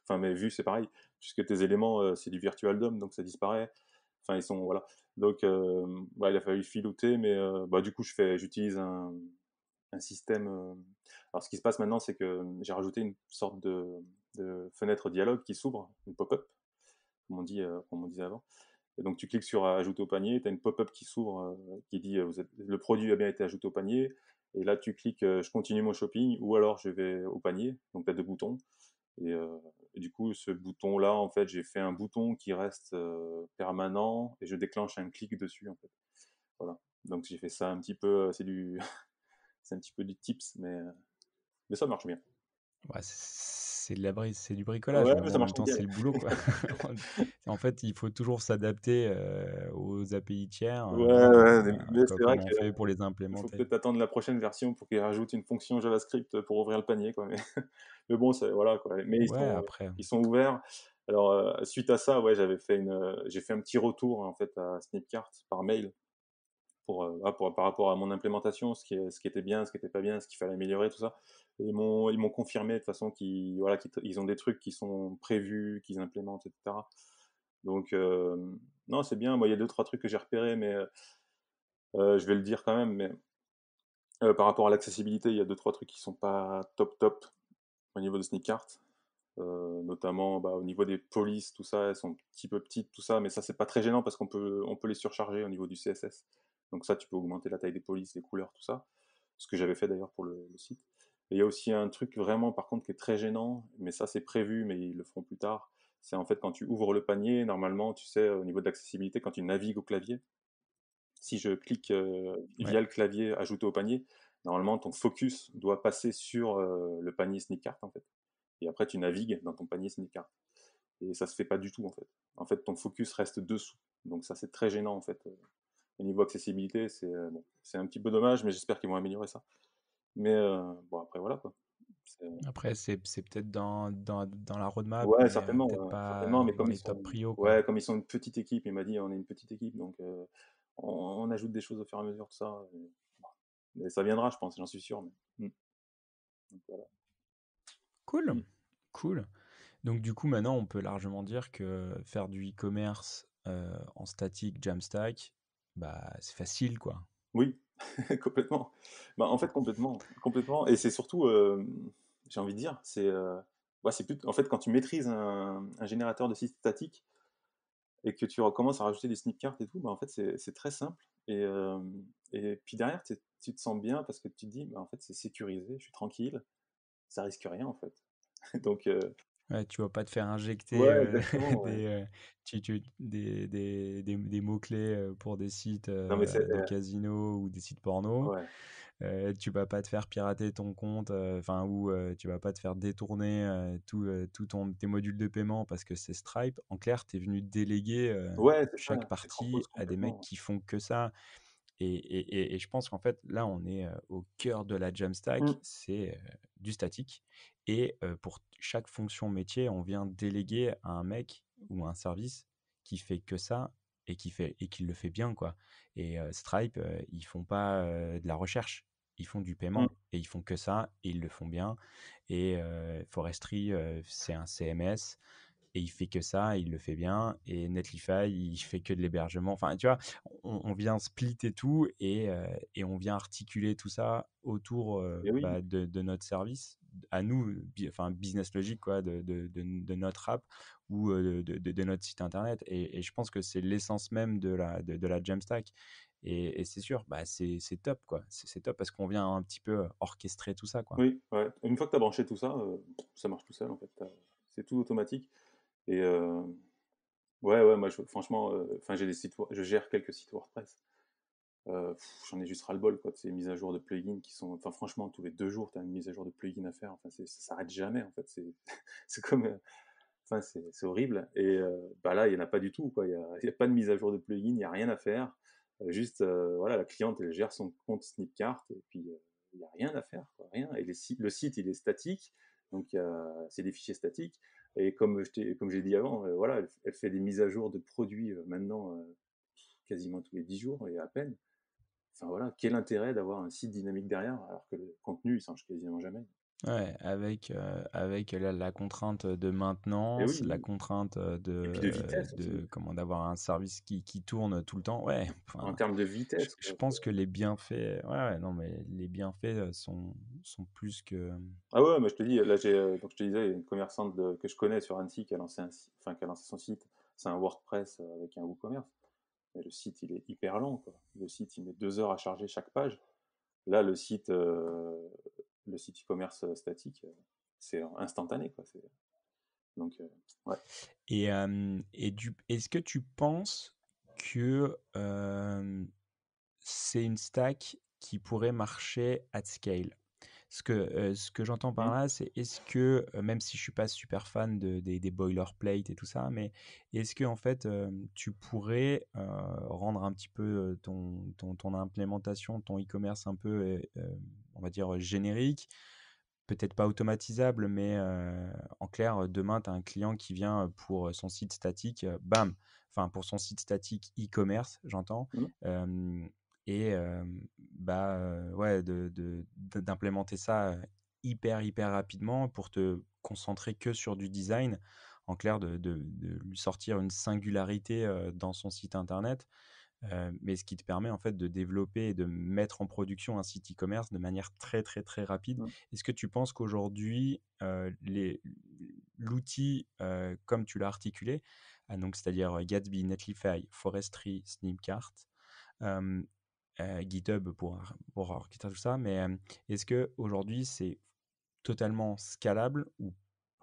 enfin, mais Vue, c'est pareil, puisque tes éléments, c'est du virtual DOM, donc ça disparaît. Enfin, voilà. Donc, ouais, il a fallu filouter, mais bah, du coup, j'utilise un système. Alors, ce qui se passe maintenant, c'est que j'ai rajouté une sorte de fenêtre dialogue qui s'ouvre, une pop-up, comme on disait avant. Et donc, tu cliques sur ajouter au panier, tu as une pop-up qui s'ouvre qui dit le produit a bien été ajouté au panier. Et là, tu cliques je continue mon shopping ou alors je vais au panier. Donc, tu as deux boutons. Et du coup, ce bouton-là, en fait, j'ai fait un bouton qui reste permanent et je déclenche un clic dessus, en fait. Voilà. Donc, j'ai fait ça un petit peu, c'est un petit peu du tips, mais ça marche bien. ouais, c'est c'est du bricolage, Ouais, mais mais bon, ça en marche même temps, nickel. c'est le boulot quoi. En fait, il faut toujours s'adapter aux API tiers, Ouais, ouais, mais c'est vrai comment on qu'il fait pour les faut implémenter. peut-être attendre la prochaine version pour qu'ils rajoutent une fonction JavaScript pour ouvrir le panier, quoi. Mais, mais bon, voilà, quoi. Mais Ouais, après. ils sont ouverts. Alors, suite à ça, ouais, j'ai fait un petit retour en fait à Snipcart par mail par rapport à mon implémentation, ce qui était bien, ce qui était pas bien, ce qu'il fallait améliorer, tout ça. Et ils m'ont confirmé de toute façon qu'ils ont des trucs qui sont prévus, qu'ils implémentent, etc. Donc, non, c'est bien. Moi, il y a deux, trois trucs que j'ai repérés, mais je vais le dire quand même. Mais par rapport à l'accessibilité, il y a deux, trois trucs qui sont pas top top au niveau de Snipcart. Notamment bah, au niveau des polices, tout ça, elles sont un petit peu petites, tout ça, mais ça c'est pas très gênant parce on peut les surcharger au niveau du CSS. Donc ça, tu peux augmenter la taille des polices, les couleurs, tout ça. Ce que j'avais fait d'ailleurs pour le site. Et il y a aussi un truc vraiment, par contre, qui est très gênant, mais ça c'est prévu, mais ils le feront plus tard. C'est en fait quand tu ouvres le panier, normalement, tu sais, au niveau de l'accessibilité, quand tu navigues au clavier, si je clique Ouais. via le clavier ajouté au panier, normalement ton focus doit passer sur le panier Sneakcart en fait. Et après tu navigues dans ton panier Sneakcart. Et ça se fait pas du tout en fait. En fait ton focus reste dessous. Donc ça c'est très gênant en fait. Au niveau accessibilité, c'est bon, c'est un petit peu dommage, mais j'espère qu'ils vont améliorer ça. Mais bon après voilà quoi. Après, c'est peut-être dans la roadmap, Ouais, mais certainement, peut-être certainement, pas mais dans comme ils les top sont, prio, quoi. ouais, comme ils sont une petite équipe, il m'a dit, on est une petite équipe, donc on ajoute des choses au fur et à mesure, tout ça. Et ça viendra, je pense, j'en suis sûr. Mais, donc, voilà. Cool, Mm. cool. Donc du coup, maintenant, on peut largement dire que faire du e-commerce en statique, Jamstack, bah, c'est facile, quoi. Oui, complètement. Bah, en fait, complètement, complètement. Et c'est surtout, j'ai envie de dire, ouais, c'est plus, en fait, quand tu maîtrises un générateur de site statique et que tu recommences à rajouter des snipcarts et tout, bah, en fait, c'est très simple. Et puis derrière, tu te sens bien parce que tu te dis, bah, en fait, c'est sécurisé, je suis tranquille, ça risque rien, en fait. Donc, Ouais, tu vas pas te faire injecter ouais, exactement, ouais. des mots-clés pour des sites Non, mais de casino ou des sites porno. ouais, Tu vas pas te faire pirater ton compte, enfin, ou tu vas pas te faire détourner tes modules de paiement parce que c'est Stripe. En clair, tu es venu déléguer ouais, c'est chaque ça, tu partie transposes à des mecs complètement. qui font que ça. Et je pense qu'en fait, là, on est au cœur de la Jamstack, Mm, c'est du statique. Et pour chaque fonction métier, on vient déléguer à un mec ou un service qui fait que ça et qui le fait bien, quoi. Et Stripe, ils font pas de la recherche, ils font du mm, paiement et ils font que ça et ils le font bien. Et Forestry, c'est un CMS et il fait que ça, il le fait bien. Et Netlify, il fait que de l'hébergement. Enfin, tu vois, on vient splitter tout et on vient articuler tout ça autour et oui, de notre service, à nous, enfin, business logique, quoi, de notre app ou de notre site internet. Et je pense que c'est l'essence même de la Jamstack. Et c'est sûr, bah, c'est top, quoi. C'est top parce qu'on vient un petit peu orchestrer tout ça, quoi. oui, ouais. Une fois que tu as branché tout ça, ça marche tout seul, en fait. C'est tout automatique. Et ouais, ouais, moi, franchement, enfin, j'ai des je gère quelques sites WordPress. J'en ai juste ras-le-bol, quoi, de ces mises à jour de plugins qui sont, enfin, franchement, tous les 2 jours, tu as une mise à jour de plugin à faire. Enfin, ça s'arrête jamais, en fait. C'est comme, enfin, c'est horrible. Et bah là, il n'y en a pas du tout, quoi. Il y a pas de mise à jour de plugin, il n'y a rien à faire. Juste, voilà, la cliente, elle gère son compte Snipcart et puis il n'y a rien à faire, quoi, rien. Et le site, il est statique, donc c'est des fichiers statiques. Et comme j'ai dit avant, voilà, elle fait des mises à jour de produits maintenant quasiment tous les 10 jours et à peine. Enfin voilà, quel intérêt d'avoir un site dynamique derrière alors que le contenu, il change quasiment jamais. Ouais, avec la contrainte de Et maintenance, oui, la oui. contrainte Et puis de vitesse aussi. comment d'avoir un service qui tourne tout le temps. Ouais, En enfin, termes de vitesse, je quoi. pense que les bienfaits, ouais, ouais, non, mais les bienfaits sont plus que. Ah ouais, mais je te dis, là, donc je te disais, une commerçante que je connais sur Annecy qui a lancé enfin, qui a lancé son site. C'est un WordPress avec un WooCommerce. Mais le site, il est hyper lent, quoi. Le site, il met 2 heures à charger chaque page. Là, le site e-commerce statique, c'est instantané, quoi. Donc, ouais. Est-ce que tu penses que c'est une stack qui pourrait marcher at scale? Ce que j'entends par Hmm. là, c'est est-ce que, même si je suis pas super fan des boilerplate et tout ça, mais est-ce que en fait, tu pourrais rendre un petit peu ton implémentation, ton e-commerce un peu, on va dire, générique, peut-être pas automatisable, mais en clair, demain, tu as un client qui vient pour son site statique, bam, enfin pour son site statique e-commerce, j'entends, Hmm. euh, et bah ouais, d'implémenter ça hyper rapidement pour te concentrer que sur du design, en clair, de lui sortir une singularité dans son site internet, mais ce qui te permet en fait de développer et de mettre en production un site e-commerce de manière très rapide. Hmm. Est-ce que tu penses qu'aujourd'hui, l'outil, comme tu l'as articulé, donc c'est-à-dire Gatsby, Netlify, Forestry, Snipcart, GitHub pour orchestrer tout ça, mais est-ce que aujourd'hui c'est totalement scalable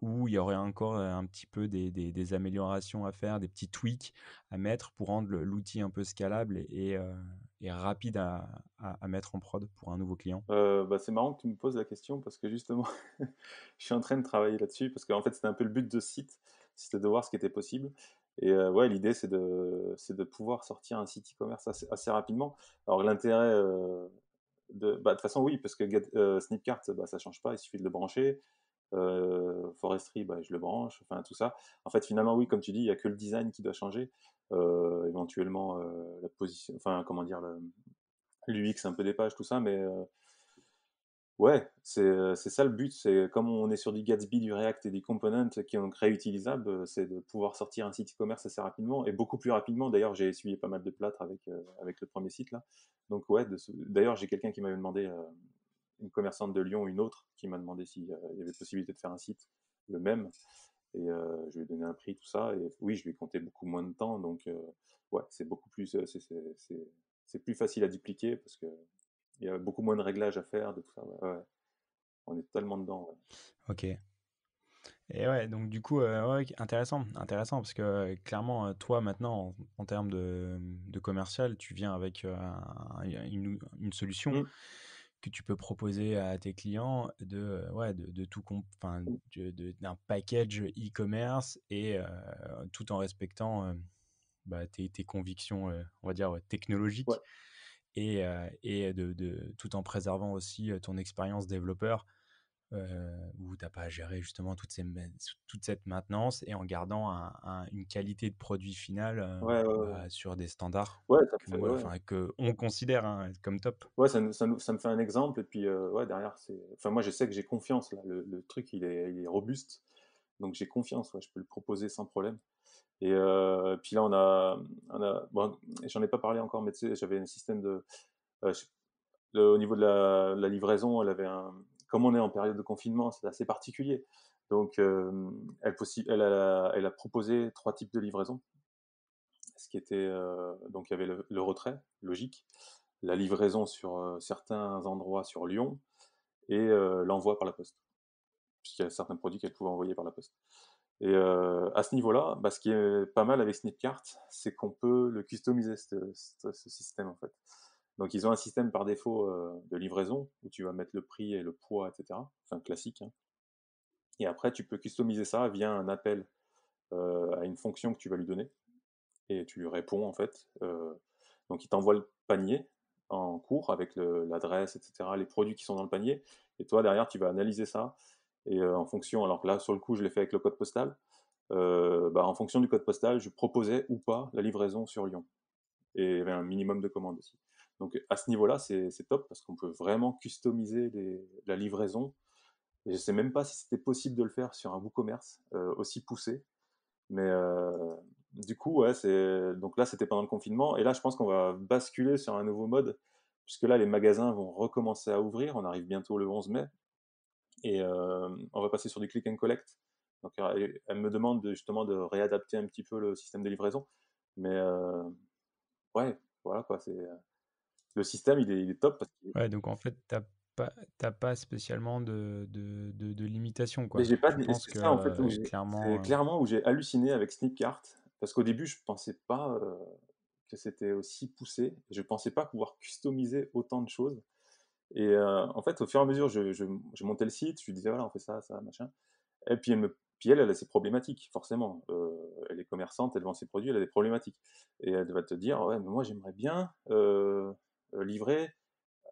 ou il y aurait encore un petit peu des améliorations à faire, des petits tweaks à mettre pour rendre l'outil un peu scalable et rapide à mettre en prod pour un nouveau client? Bah, c'est marrant que tu me poses la question parce que justement, je suis en train de travailler là-dessus parce qu'en fait, c'était un peu le but de ce site, c'était de voir ce qui était possible. Et ouais, l'idée, c'est de pouvoir sortir un site e-commerce assez rapidement. Alors, l'intérêt bah, de toute façon, oui, parce que Snipcart, bah, ça change pas, il suffit de le brancher. Forestry, bah, je le branche, enfin tout ça. En fait, finalement, oui, comme tu dis, il n'y a que le design qui doit changer. Éventuellement, la position, enfin, comment dire, l'UX un peu des pages, tout ça, mais ouais, c'est ça le but. C'est comme on est sur du Gatsby, du React et des components qui sont réutilisables, c'est de pouvoir sortir un site e-commerce assez rapidement et beaucoup plus rapidement. D'ailleurs, j'ai essuyé pas mal de plâtre avec le premier site là. Donc ouais, d'ailleurs, j'ai quelqu'un qui m'avait demandé, une commerçante de Lyon, une autre, qui m'a demandé s'il y avait possibilité de faire un site le même. Et je lui ai donné un prix, tout ça. Et oui, je lui ai compté beaucoup moins de temps. Donc ouais, c'est beaucoup plus, c'est plus facile à dupliquer parce que il y a beaucoup moins de réglages à faire, de tout ça. Ouais, ouais. On est tellement dedans. Ouais. OK. Et ouais, donc du coup, ouais, intéressant, intéressant parce que clairement, toi maintenant, en termes de commercial, tu viens avec une solution Mm. que tu peux proposer à tes clients ouais, de tout, enfin, d'un package e-commerce et tout en respectant bah, tes convictions, on va dire, Ouais, technologiques et tout en préservant aussi ton expérience développeur où tu as pas à gérer justement toute cette maintenance et en gardant une qualité de produit final ouais, ouais, ouais. bah, sur des standards Ouais, ça me que fait, moi, ouais. enfin, que on considère comme top. Ouais, ça me fait un exemple. Et puis, ouais, derrière, enfin, moi, je sais que j'ai confiance, là. Le truc, il est robuste. Donc, j'ai confiance, ouais, je peux le proposer sans problème. Et puis là, bon, j'en ai pas parlé encore, mais tu sais, j'avais un système euh, je- au niveau de la livraison, comme on est en période de confinement, c'est assez particulier. Donc, elle a proposé 3 types de livraison. Ce qui était, donc il y avait le retrait, logique, la livraison sur certains endroits sur Lyon et l'envoi par la poste, puisqu'il y a certains produits qu'elle pouvait envoyer par la poste. Et à ce niveau-là, bah, ce qui est pas mal avec Snipcart, c'est qu'on peut le customiser, ce système en fait. Donc ils ont un système par défaut de livraison où tu vas mettre le prix et le poids, etc. Enfin classique, hein. Et après, tu peux customiser ça via un appel à une fonction que tu vas lui donner et tu lui réponds en fait. Donc il t'envoie le panier en cours avec l'adresse, etc., les produits qui sont dans le panier. Et toi, derrière, tu vas analyser ça. Et en fonction, alors là, sur le coup, je l'ai fait avec le code postal. Bah, en fonction du code postal, je proposais ou pas la livraison sur Lyon. Et il y avait un minimum de commandes aussi. Donc à ce niveau-là, c'est top parce qu'on peut vraiment customiser la livraison. Et je sais même pas si c'était possible de le faire sur un WooCommerce aussi poussé. Mais du coup, ouais, donc là, c'était pendant le confinement. Et là, je pense qu'on va basculer sur un nouveau mode, puisque là, les magasins vont recommencer à ouvrir. On arrive bientôt le 11 mai. Et on va passer sur du click and collect. Donc, elle me demande justement de réadapter un petit peu le système de livraison. Mais ouais, voilà quoi. Le système, il est top parce que Ouais, donc en fait, t'as pas spécialement de limitation, mais quoi. j'ai pas Tu penses c'est que ça en fait c'est clairement, clairement où j'ai halluciné avec Snipcart parce qu'au début je pensais pas que c'était aussi poussé. Je pensais pas pouvoir customiser autant de choses. Et en fait, au fur et à mesure, je montais le site, je lui disais voilà, on fait ça, ça, machin. Et puis elle a ses problématiques, forcément. Elle est commerçante, elle vend ses produits, elle a des problématiques. Et elle va te dire ouais, mais moi j'aimerais bien livrer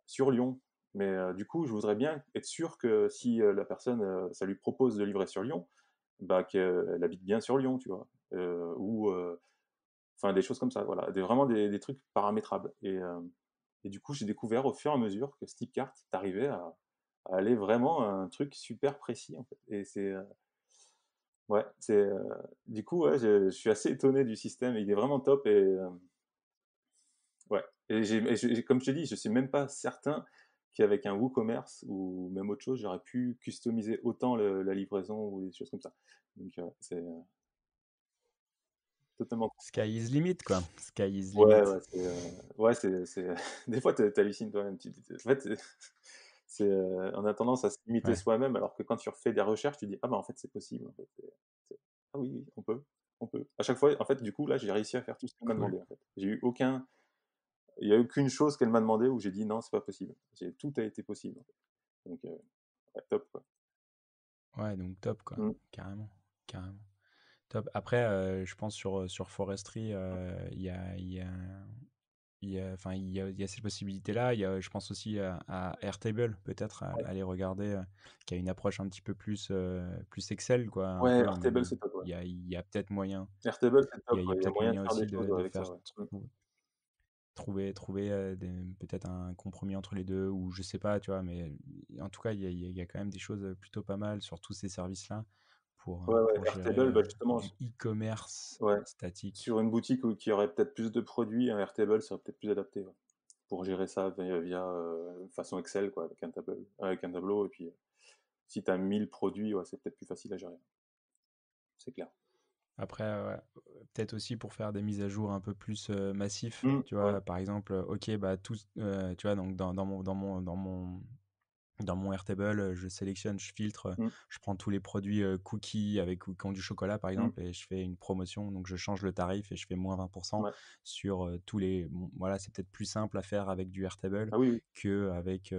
sur Lyon. Mais du coup, je voudrais bien être sûr que si la personne, ça lui propose de livrer sur Lyon, bah, qu'elle habite bien sur Lyon, tu vois. Ou enfin des choses comme ça, voilà, vraiment des trucs paramétrables. Et du coup, j'ai découvert au fur et à mesure que Snipcart, t'arrivais à aller vraiment à un truc super précis en fait. Et ouais, du coup, ouais, je suis assez étonné du système. Il est vraiment top et ouais. Comme je te dis, je suis même pas certain qu'avec un WooCommerce ou même autre chose, j'aurais pu customiser autant la livraison ou des choses comme ça. Donc, c'est totalement. sky is limit, quoi. Sky is Ouais, limit. ouais, des fois, t'hallucines toi-même. En fait, On a tendance à se limiter Ouais, soi-même, alors que quand tu refais des recherches, tu dis: «Ah bah, en fait, c'est possible, en fait, ah oui, oui, on peut». À chaque fois, en fait, du coup, là, j'ai réussi à faire tout ce qu'elle m'a cool. demandé, en fait. Il y a aucune chose qu'elle m'a demandé où j'ai dit: «Non, c'est pas possible». Tout a été possible, en fait. Donc ouais, top, quoi. Ouais, donc top, quoi. Mmh. Carrément, carrément. Top. Après, je pense sur Forestry, il y a ces possibilités-là. Je pense aussi à Airtable, peut-être, Ouais. à aller regarder, qui a une approche un petit peu plus Excel, quoi, un Ouais, peu, Airtable, c'est top, ouais. il y a peut-être moyen, Airtable, c'est top, il y a ouais, il y a peut-être moyen de moyen faire des aussi choses, de avec ça, faire ouais. Mmh. trouver peut-être un compromis entre les deux, ou je sais pas, tu vois, mais en tout cas, il y a quand même des choses plutôt pas mal sur tous ces services-là Ouais, ouais, pour gérer Airtable, bah, justement, du e-commerce ouais, statique. sur une boutique où qui aurait peut-être plus de produits, un Airtable serait peut-être plus adapté, ouais, pour gérer ça façon Excel, quoi, avec un tableau et puis, si tu as 1000 produits, ouais, c'est peut-être plus facile à gérer. C'est clair. Après, ouais, peut-être aussi pour faire des mises à jour un peu plus massifs, Mmh, tu ouais. vois, par exemple, ok, bah, tu vois, donc dans mon Airtable, je sélectionne, je filtre, Mmh, je prends tous les produits cookies avec qui ont du chocolat, par mmh, exemple, et je fais une promotion. Donc, je change le tarif et je fais moins 20% ouais. sur tous les. Bon, voilà, c'est peut-être plus simple à faire avec du Airtable Ah oui, oui. qu'avec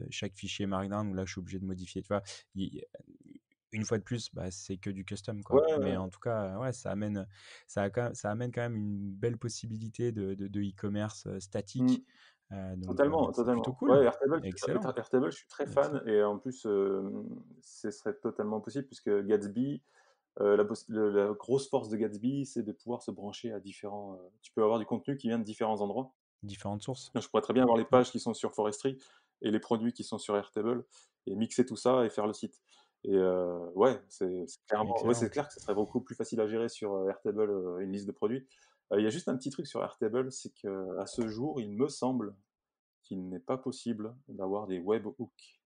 chaque fichier Markdown où là, je suis obligé de modifier. Tu vois, une fois de plus, bah, c'est que du custom, Ouais, quoi. ouais, Mais ouais. en tout cas, ouais, ça amène quand même une belle possibilité de e-commerce Mmh. statique. Donc, Totalement, c'est plutôt totalement. cool. Ouais, Excellent. Airtable, je suis très fan Excellent. et en plus, ce serait totalement possible puisque Gatsby, la grosse force de Gatsby, c'est de pouvoir se brancher à tu peux avoir du contenu qui vient de différents endroits. Différentes sources. Je pourrais très bien avoir les Ouais, pages qui sont sur Forestry et les produits qui sont sur Airtable et mixer tout ça et faire le site. Et ouais, c'est clairement, ouais, c'est excellent. clair que ce serait beaucoup plus facile à gérer sur Airtable, une liste de produits. Il y a juste un petit truc sur Airtable, c'est qu'à ce jour, il me semble qu'il n'est pas possible d'avoir des webhooks.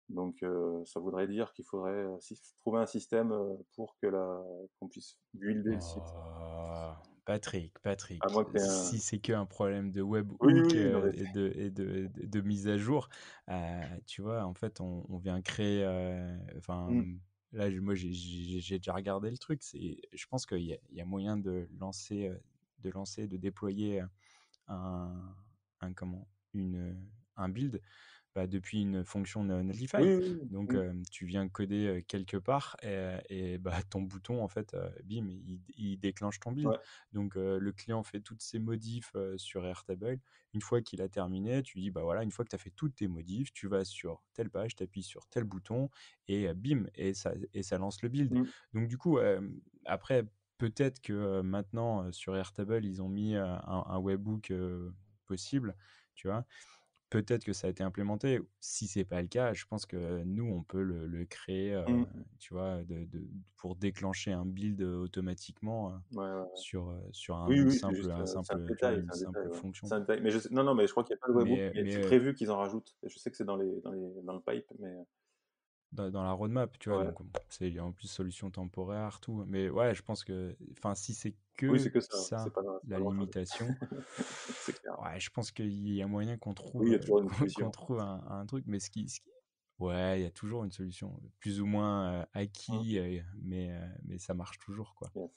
Donc ça voudrait dire qu'il faudrait trouver un système pour qu'on puisse builder le site. Oh, À Patrick, moins que tu aies un... si c'est qu'un problème de Oui, webhook oui, non mais... de mise à jour, tu vois, en fait, on vient créer. Enfin, Mm, là, moi, j'ai déjà regardé le truc. Je pense il y a moyen de déployer un, un build, bah, depuis une fonction Netlify. oui, oui, Donc, oui, tu viens coder quelque part et bah, ton bouton, en fait, bim, il déclenche ton build. ouais, Donc, le client fait toutes ses modifs sur Airtable. Une fois qu'il a terminé, tu dis, bah voilà, une fois que tu as fait toutes tes modifs, tu vas sur telle page, tu appuies sur tel bouton et bim, et ça lance le build. mm, Donc, du coup, après, peut-être que maintenant, sur Airtable, ils ont mis un webhook possible, tu vois. Peut-être que ça a été implémenté. Si c'est pas le cas, je pense que nous, on peut le créer, mm. tu vois, pour déclencher un build automatiquement Ouais, ouais, ouais. sur Oui, oui, c'est un tu vois, détail, une c'est un détail, simple ouais. fonction. C'est un détail, mais non, non, mais je crois qu'il y a pas de webhook, mais Mais c'est prévu qu'ils en rajoutent. Et je sais que c'est dans le pipe, mais dans la roadmap, tu vois, ouais. donc c'est en plus solution temporaire, tout. Mais ouais, je pense que, enfin, si c'est Oui, que c'est que ça, ouais. ça, C'est pas la grand-chose. limitation, C'est clair. ouais, je pense qu'il y a moyen qu'on Oui, il trouve, y a toujours une qu'on solution. trouve un truc. Mais ouais, il y a toujours une solution, plus ou moins Mmh, acquis, mais ça marche toujours, quoi. yes.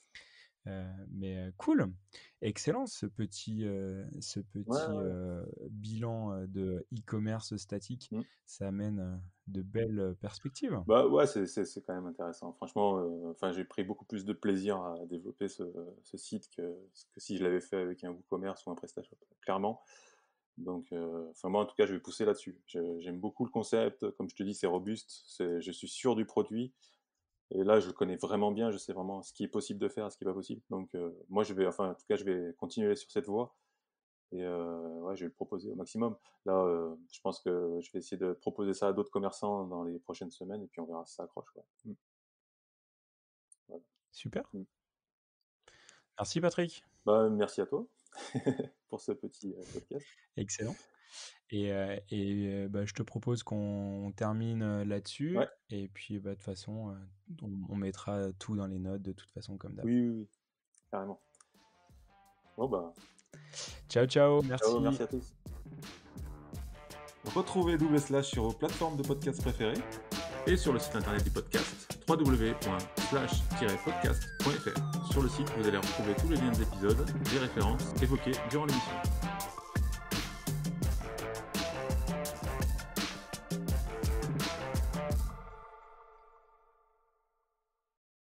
Mais cool, excellent ce Ouais, petit ouais, bilan de e-commerce statique. mmh. Ça amène de belles perspectives. Bah, ouais, c'est quand même intéressant. Franchement, enfin, j'ai pris beaucoup plus de plaisir à développer ce site que si je l'avais fait avec un WooCommerce ou un PrestaShop, clairement. Donc, enfin, moi, en tout cas, je vais pousser là-dessus. J'aime beaucoup le concept. Comme je te dis, c'est robuste. Je suis sûr du produit. Et là, je le connais vraiment bien. Je sais vraiment ce qui est possible de faire et ce qui est pas possible. Donc, moi, enfin, en tout cas, je vais continuer sur cette voie. Et ouais, je vais le proposer au maximum. Là, je pense que je vais essayer de proposer ça à d'autres commerçants dans les prochaines semaines. Et puis, on verra si ça accroche, quoi. Voilà. Super. Mm. Merci Patrick. Bah, merci à toi pour ce petit podcast. Excellent. Bah, je te propose qu'on termine là-dessus. Ouais, Et puis, bah, de toute façon, on mettra tout dans les notes de toute façon, comme d'hab. oui, oui, oui, carrément. Bon, bah, Ciao, ciao, ciao, merci merci. à tous. Retrouvez Double Slash sur vos plateformes de podcast préférées et sur le site internet du podcast www.slash-podcast.fr. Sur le site, vous allez retrouver tous les liens des épisodes, des références évoquées durant l'émission.